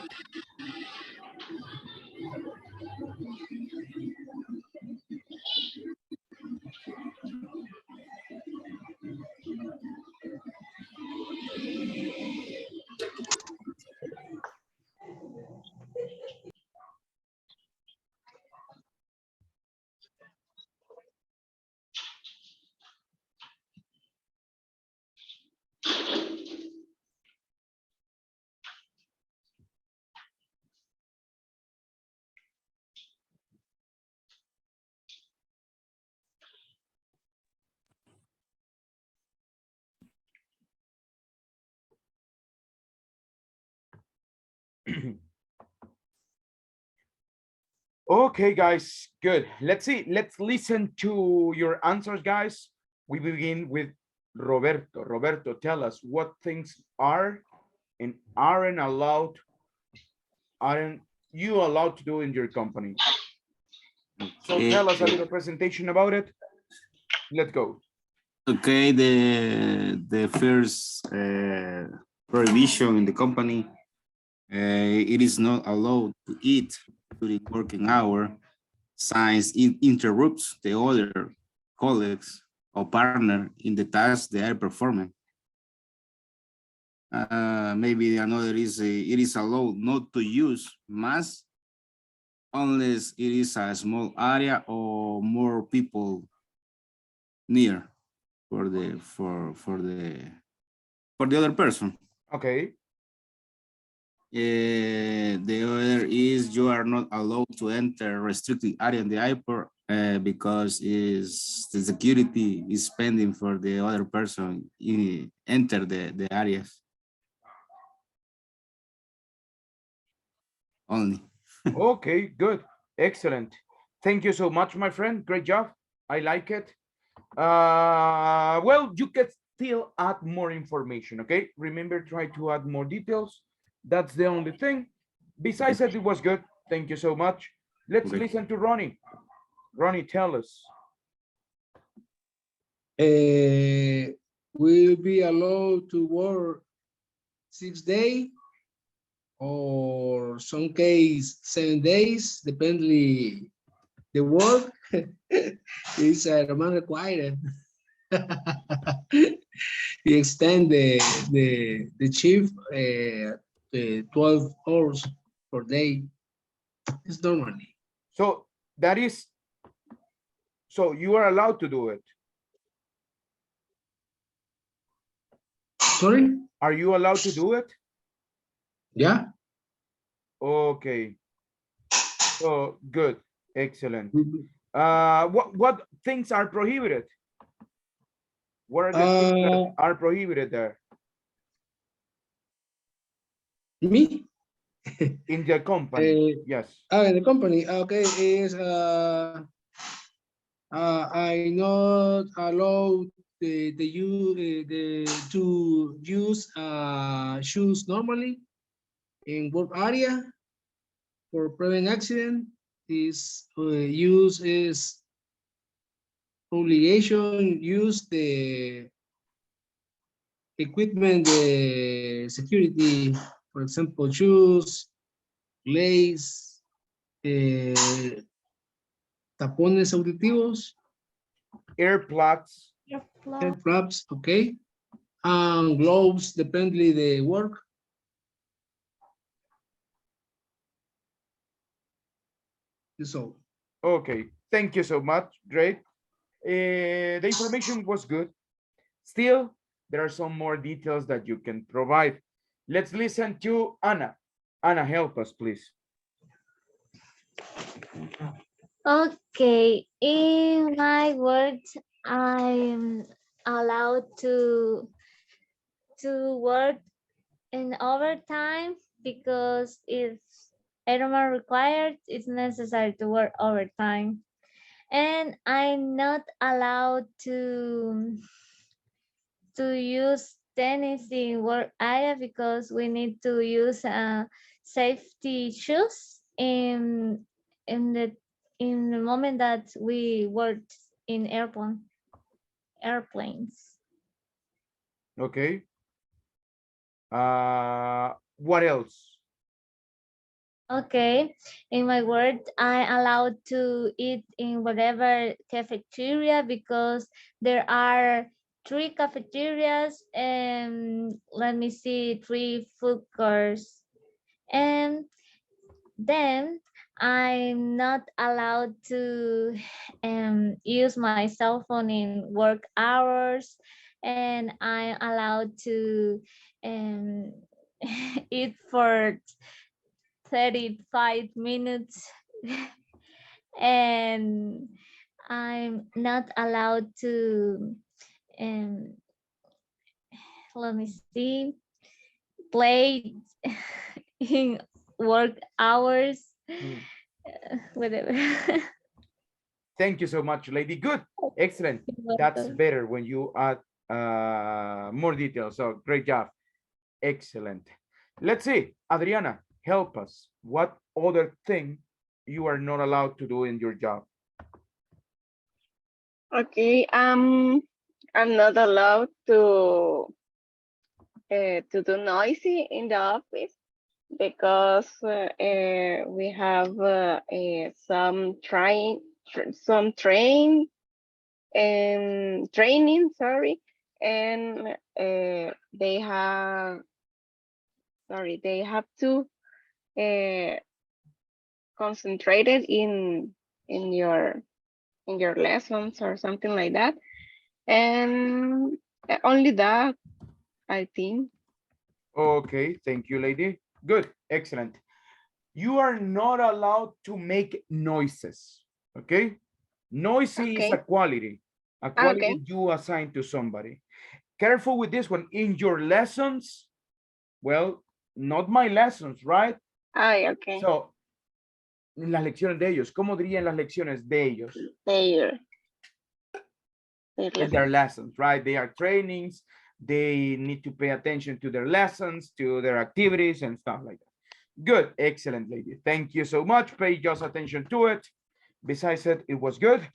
Okay, guys, good. Let's see. Let's listen to your answers, guys. We begin with Roberto. Roberto, tell us what things are and aren't you allowed to do in your company? So tell us a little presentation about it. Let's go. Okay, the first prohibition in the company, it is not allowed to eat during working hour, since it interrupts the other colleagues or partner in the task they are performing. Maybe another is it is allowed not to use mask unless it is a small area or more people near for the other person. Okay. The other is you are not allowed to enter restricted area in the airport because is the security is pending for the other person enter the areas only. Okay, good. Excellent. Thank you so much, my friend. Great job. I like it. Well, you can still add more information, okay? Remember, try to add more details. That's the only thing. Besides that, it was good. Thank you so much. Let's listen to Ronnie. Ronnie, tell us. Will be allowed to work 6 days or some case 7 days, depending the work is amount required. You extend the shift the 12 hours per day. It's normally. So that is, so you are allowed to do it. Sorry? Are you allowed to do it? Yeah. Okay. So good. Excellent. What things are prohibited? What are the things that are prohibited there? Me? In the company, yes. In the company, okay, is I not allowed to use shoes normally in work area for prevent accident. This use is obligation use the equipment, the security, for example, shoes, lace, tapones auditivos, earplugs, earplugs, okay, and gloves, depending the work. So. Okay, thank you so much. Great. The information was good. Still, there are some more details that you can provide. Let's listen to Anna. Anna, help us, please. Okay, in my words, I'm allowed to work in overtime because if everyone required, it's necessary to work overtime. And I'm not allowed to use tennis in work area because we need to use safety shoes in the moment that we worked in airplanes. Okay. What else? Okay, in my word, I allowed to eat in whatever cafeteria because there are 3 cafeterias and let me see, 3 food courts. And then I'm not allowed to use my cell phone in work hours, and I'm allowed to um, eat for 35 minutes and I'm not allowed to um, let me see, play in work hours, Mm. whatever. Thank you so much, lady. Good. Excellent. You're That's welcome. better when you add more details. So great job. Excellent. Let's see. Adriana, help us. What other thing you are not allowed to do in your job? Okay. I'm not allowed to do noisy in the office because we have some training, sorry, and they have to uh, concentrated in your lessons or something like that, and only that, I think. Okay, thank you, lady. Good, excellent. You are not allowed to make noises, okay? Noisy is Okay. a Okay. quality you assign to somebody. Careful with this one. In your lessons, well, not my lessons, right? Ay, okay. So, en las lecciones de ellos, ¿cómo dirían las lecciones de ellos? Their In lessons. their lessons, right? They are trainings. They need to pay attention to their lessons, to their activities and stuff like that. Good, excellent, lady. Thank you so much. Pay just attention to it. Besides it was good.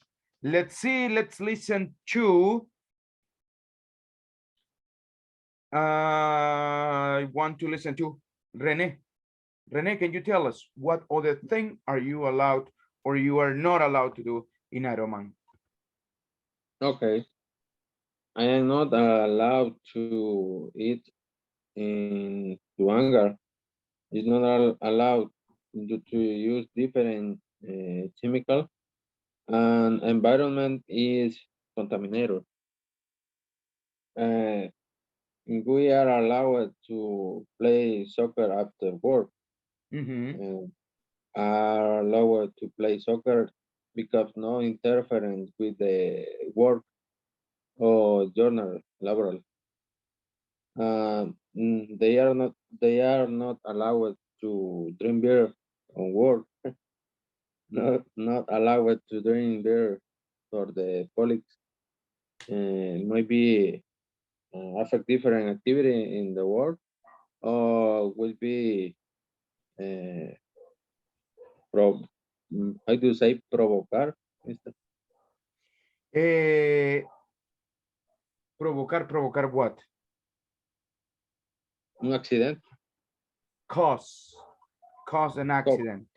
Let's see, let's listen to, I want to listen to Rene. Rene, can you tell us what other thing are you allowed or you are not allowed to do in Ironman? Okay. I am not allowed to eat in to anger. It's not allowed to use different chemical, and environment is contaminated. Uh, we are allowed to play soccer after work. Mhm. Are allowed to play soccer because no interference with the work or journal laboral. They are not allowed to drink beer on work. Not allowed to drink beer for the colleagues. Maybe affect different activity in the work or will be uh, pro, how do you say provocar, Mister? Eh, provocar what? Un accidente. Cause an accident.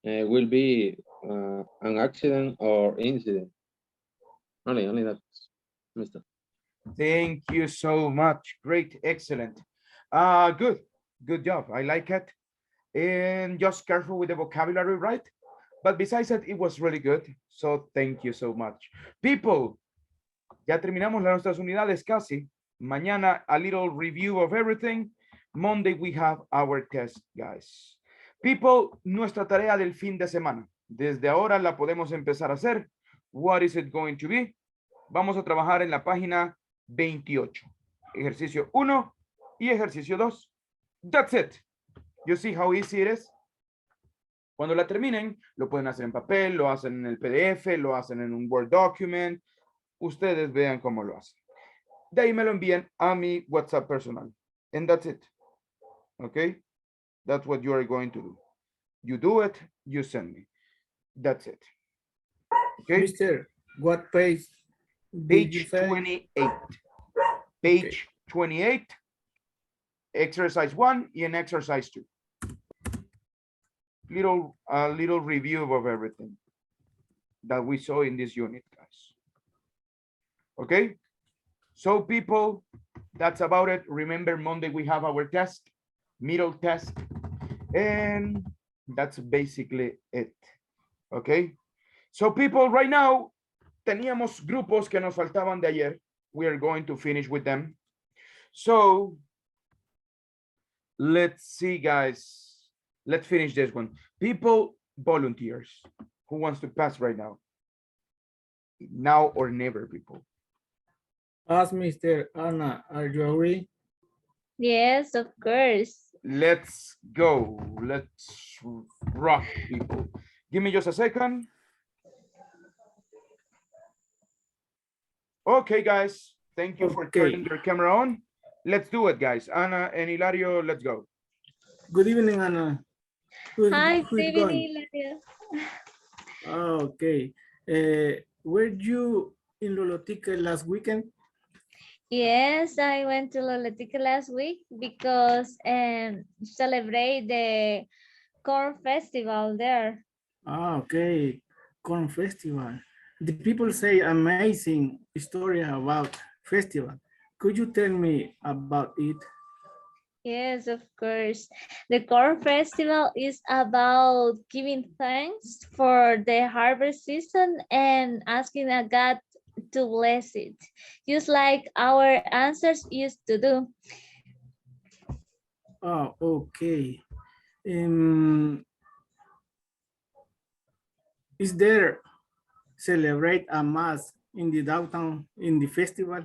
Will be an accident or incident. Only that, Mister. Thank you so much. Great, excellent. Good job. I like it. And just careful with the vocabulary, right? But besides that, it was really good. So thank you so much. People, ya terminamos nuestras unidades casi. Mañana, a little review of everything. Monday, we have our test, guys. People, nuestra tarea del fin de semana. Desde ahora la podemos empezar a hacer. What is it going to be? Vamos a trabajar en la página 28. Ejercicio 1 y ejercicio 2. That's it. You see how easy it is? Cuando la terminen, lo pueden hacer en papel, lo hacen en el PDF, lo hacen en un Word document. Ustedes vean cómo lo hacen. De ahí me lo envían a mi WhatsApp personal. And that's it. Okay? That's what you are going to do. You do it, you send me. That's it. Okay? Mister, what page did you Page say? 28. Page 28. exercise 1 and exercise 2. Little review of everything that we saw in this unit, guys. Okay, so people, that's about it. Remember, Monday we have our test, middle test, and that's basically it. Okay, so people, right now teníamos grupos que nos faltaban de ayer. We are going to finish with them. So let's see, guys. Let's finish this one. People, volunteers. Who wants to pass right now? Now or never, people. Ask Mr. Anna, are you agree? Yes, of course. Let's go. Let's rock, people. Give me just a second. Okay, guys. Thank you for turning your camera on. Let's do it, guys. Ana and Hilario, let's go. Good evening, Anna. Hi, Who's good going? evening, Hilario. Okay. Were you in Lolotica last weekend? Yes, I went to Lolotica last week because celebrate the corn festival there. Okay. Corn festival. The people say amazing story about festival. Could you tell me about it? Yes, of course. The corn festival is about giving thanks for the harvest season and asking a God to bless it, just like our ancestors used to do. Oh, okay. Um, is there celebrate a mass in the downtown in the festival?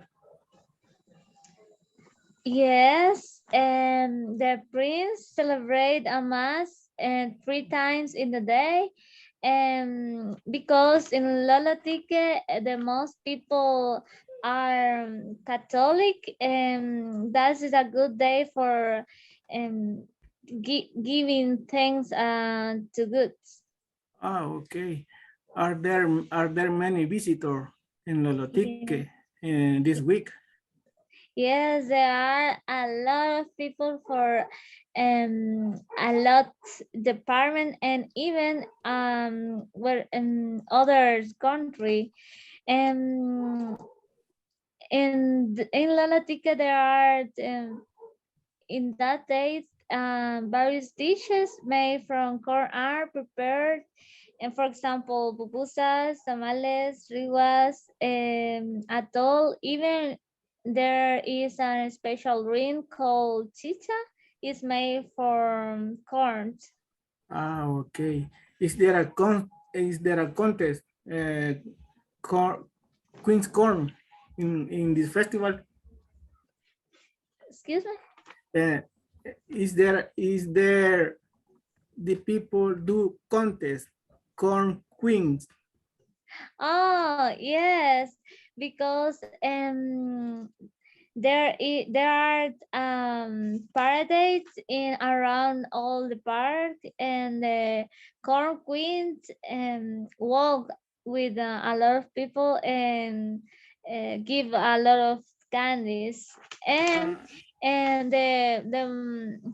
Yes, and the prince celebrate a mass and 3 times in the day. And because in Lolotique, the most people are Catholic, and that is a good day for um, giving thanks to good. Oh, okay. Are there many visitors in Lolotique this week? Yes, there are a lot of people for a lot department and even where in other country. Um, in Lalatica there are in that days various dishes made from corn are prepared, and for example pupusas, tamales, riguas, atol. Even there is a special drink called chicha. It's made from corn. Ah, okay. Is there a contest? Corn, Queen's corn in this festival? Excuse me. Is there the people do contest corn queens? Oh yes, because there are parades in around all the park, and the corn queens walk with a lot of people and give a lot of candies, and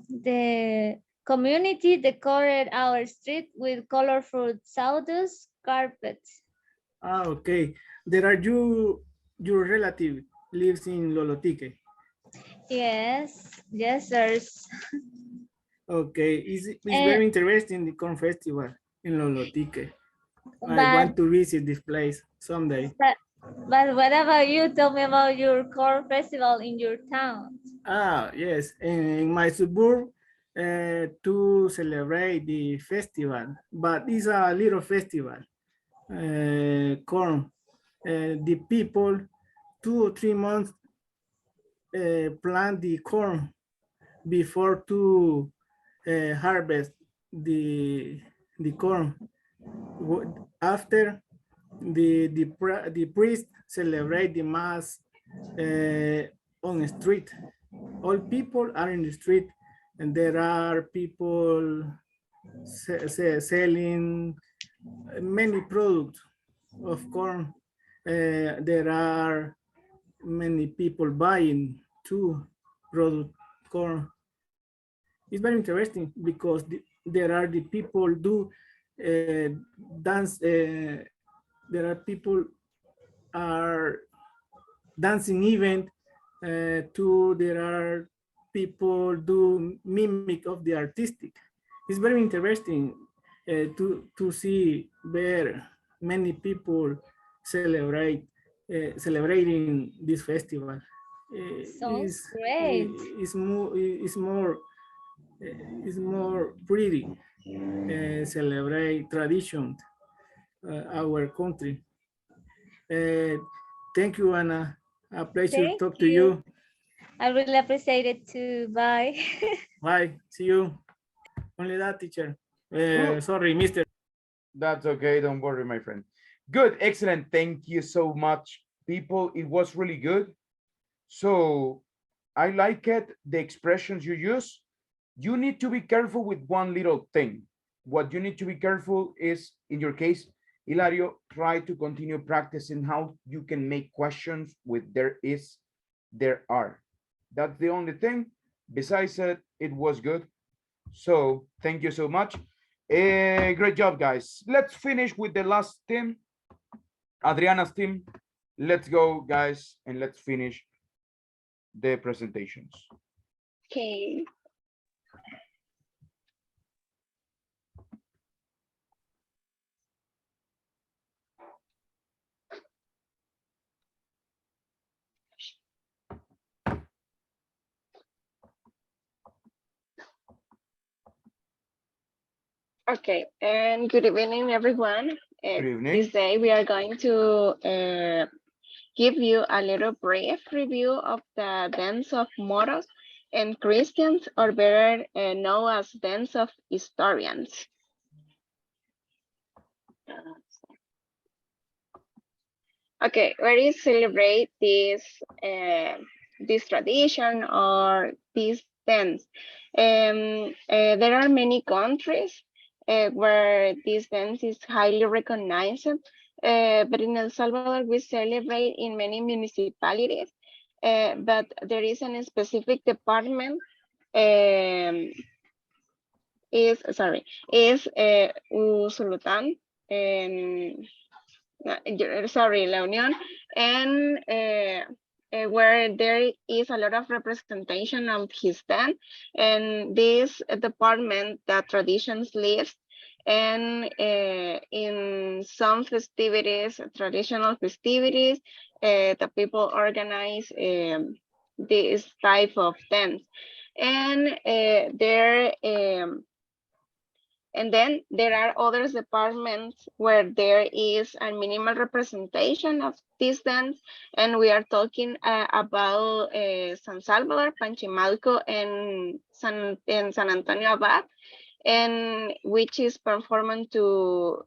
the community decorated our street with colorful sawdust carpets. Ah, okay. There are your relative lives in Lolotique. Yes, sirs. Okay, it's very interesting, the corn festival in Lolotique. I But, want to visit this place someday. but what about you? Tell me about your corn festival in your town. Ah, yes, in my suburb to celebrate the festival, but it's a little festival. Corn. The people 2 or 3 months plant the corn before to harvest the corn. After the priest celebrate the mass on the street. All people are in the street, and there are people selling many products of corn. There are many people buying too product corn. it's very interesting because there are the people do dance. There are people are dancing event. There are people do mimic of the artistic. It's very interesting to see where many people celebrating this festival. Sounds great. Is more pretty celebrate tradition our country. Thank you, Anna. A pleasure Thank talk to you. you. I really appreciate it too. Bye. Bye. See you. Only that, teacher. Ooh, Sorry, Mister. that's okay. Don't worry, my friend. Good. Excellent. Thank you so much, people. It was really good. So I like it. The expressions you use. You need to be careful with one little thing. What you need to be careful is, in your case, Hilario, try to continue practicing how you can make questions with there is, there are. That's the only thing. Besides it, it was good. So thank you so much. Great job, guys. Let's finish with the last team, Adriana's team. Let's go, guys, and let's finish the presentations. Okay. Okay, and good evening, everyone. Good This evening. day we are going to give you a little brief review of the dance of Moros and Christians, or better known as dance of historians. Okay, where you celebrate this tradition or this dance. There are many countries where this dance is highly recognized, but in El Salvador we celebrate in many municipalities, but there is a specific department is Usulután, sorry, La Unión, and where there is a lot of representation of his dance, and this department that traditions lives, and in some festivities, traditional festivities, the people organize this type of dance, and and then there are other departments where there is a minimal representation of this dance, and we are talking about San Salvador, Panchimalco, and San Antonio Abad, and which is performed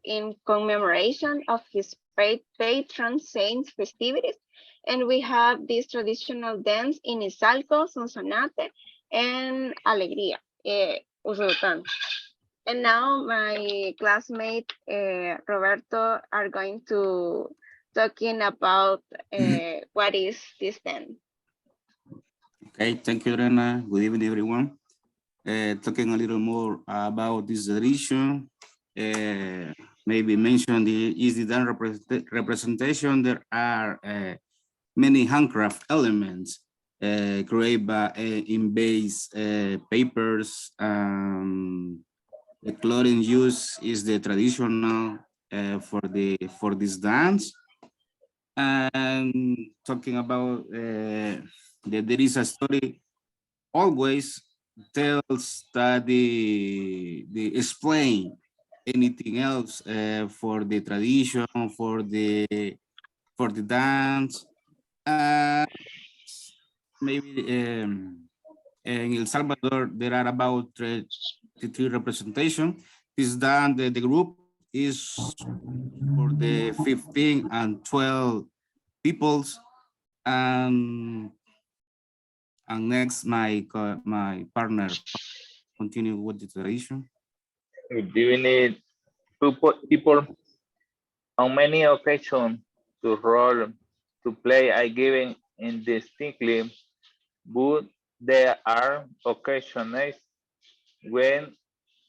in commemoration of his patron saints festivities. And we have this traditional dance in Izalco, Sonsonate, and Alegría, Usulután. And now my classmate Roberto are going to talking about what is this then. Okay, thank you, Rena. Good evening, everyone. Talking a little more about this tradition, maybe mention is the dance representation. There are many handcraft elements created by in base papers. The clothing used is the traditional for this dance. And talking about there is a story always tells that the explain anything else for the tradition for the dance. Maybe in El Salvador there are about 33 representation. This done the group is for the 15 and 12 peoples, and next my partner continue with the tradition. Do you need people on many occasions to roll to play I given indistinctly, but there are occasions when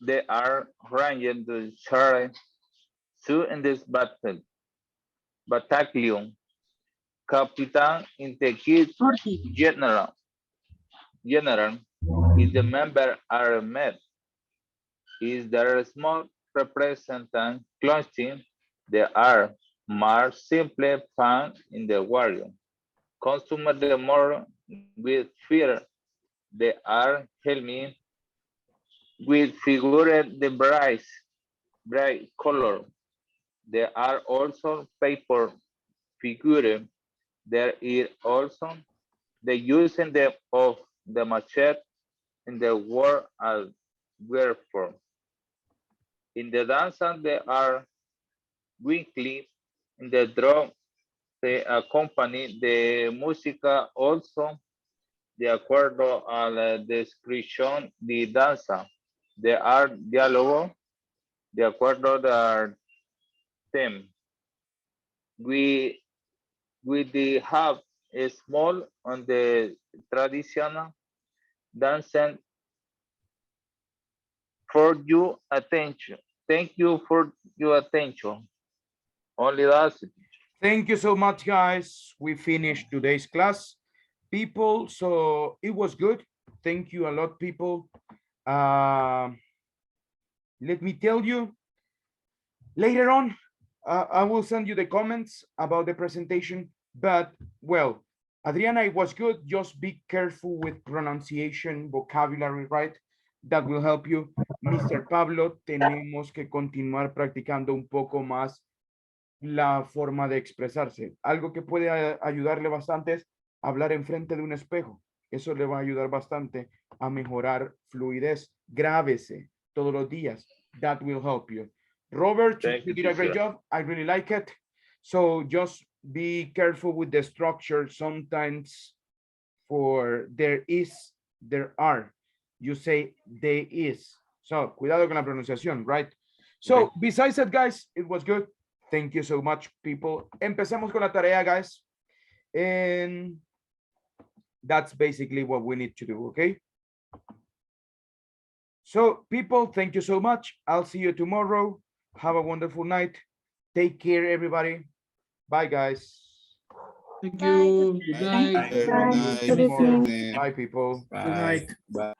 they are ranging to share two in this battalion. Captain in the kid general is the member are met. Is there a small representant clothing? They are more simply found in the warrior. Consumer the more with fear. They are helmet with figure the bright color. There are also paper figure. There is also the using of the machete in the war as wherefore. In the dance there are weekly in the drum they accompany the música also de acuerdo a la descripción de danza. There are diálogo de acuerdo al theme. We have a small on the traditional dancing for your attention. Thank you for your attention. Only that. Thank you so much, guys. We finished today's class, people. So it was good. Thank you a lot, people. Let me tell you, later on, I will send you the comments about the presentation, but well, Adriana, it was good. Just be careful with pronunciation, vocabulary, right? That will help you. Mr. Pablo, tenemos que continuar practicando un poco más la forma de expresarse. Algo que puede ayudarle bastante es hablar enfrente de un espejo. Eso le va a ayudar bastante a mejorar fluidez. Grábese todos los días. That will help you. Robert, you did a great job. I really like it. So just be careful with the structure. Sometimes for there is, there are. You say there is. So cuidado con la pronunciación, right? So besides that, guys, it was good. Thank you so much, people. Empecemos con la tarea, guys. And that's basically what we need to do, okay? So, people, thank you so much. I'll see you tomorrow. Have a wonderful night. Take care, everybody. Bye, guys. Thank you. Good night. Good night. Tomorrow. Bye, people. Good night. Bye.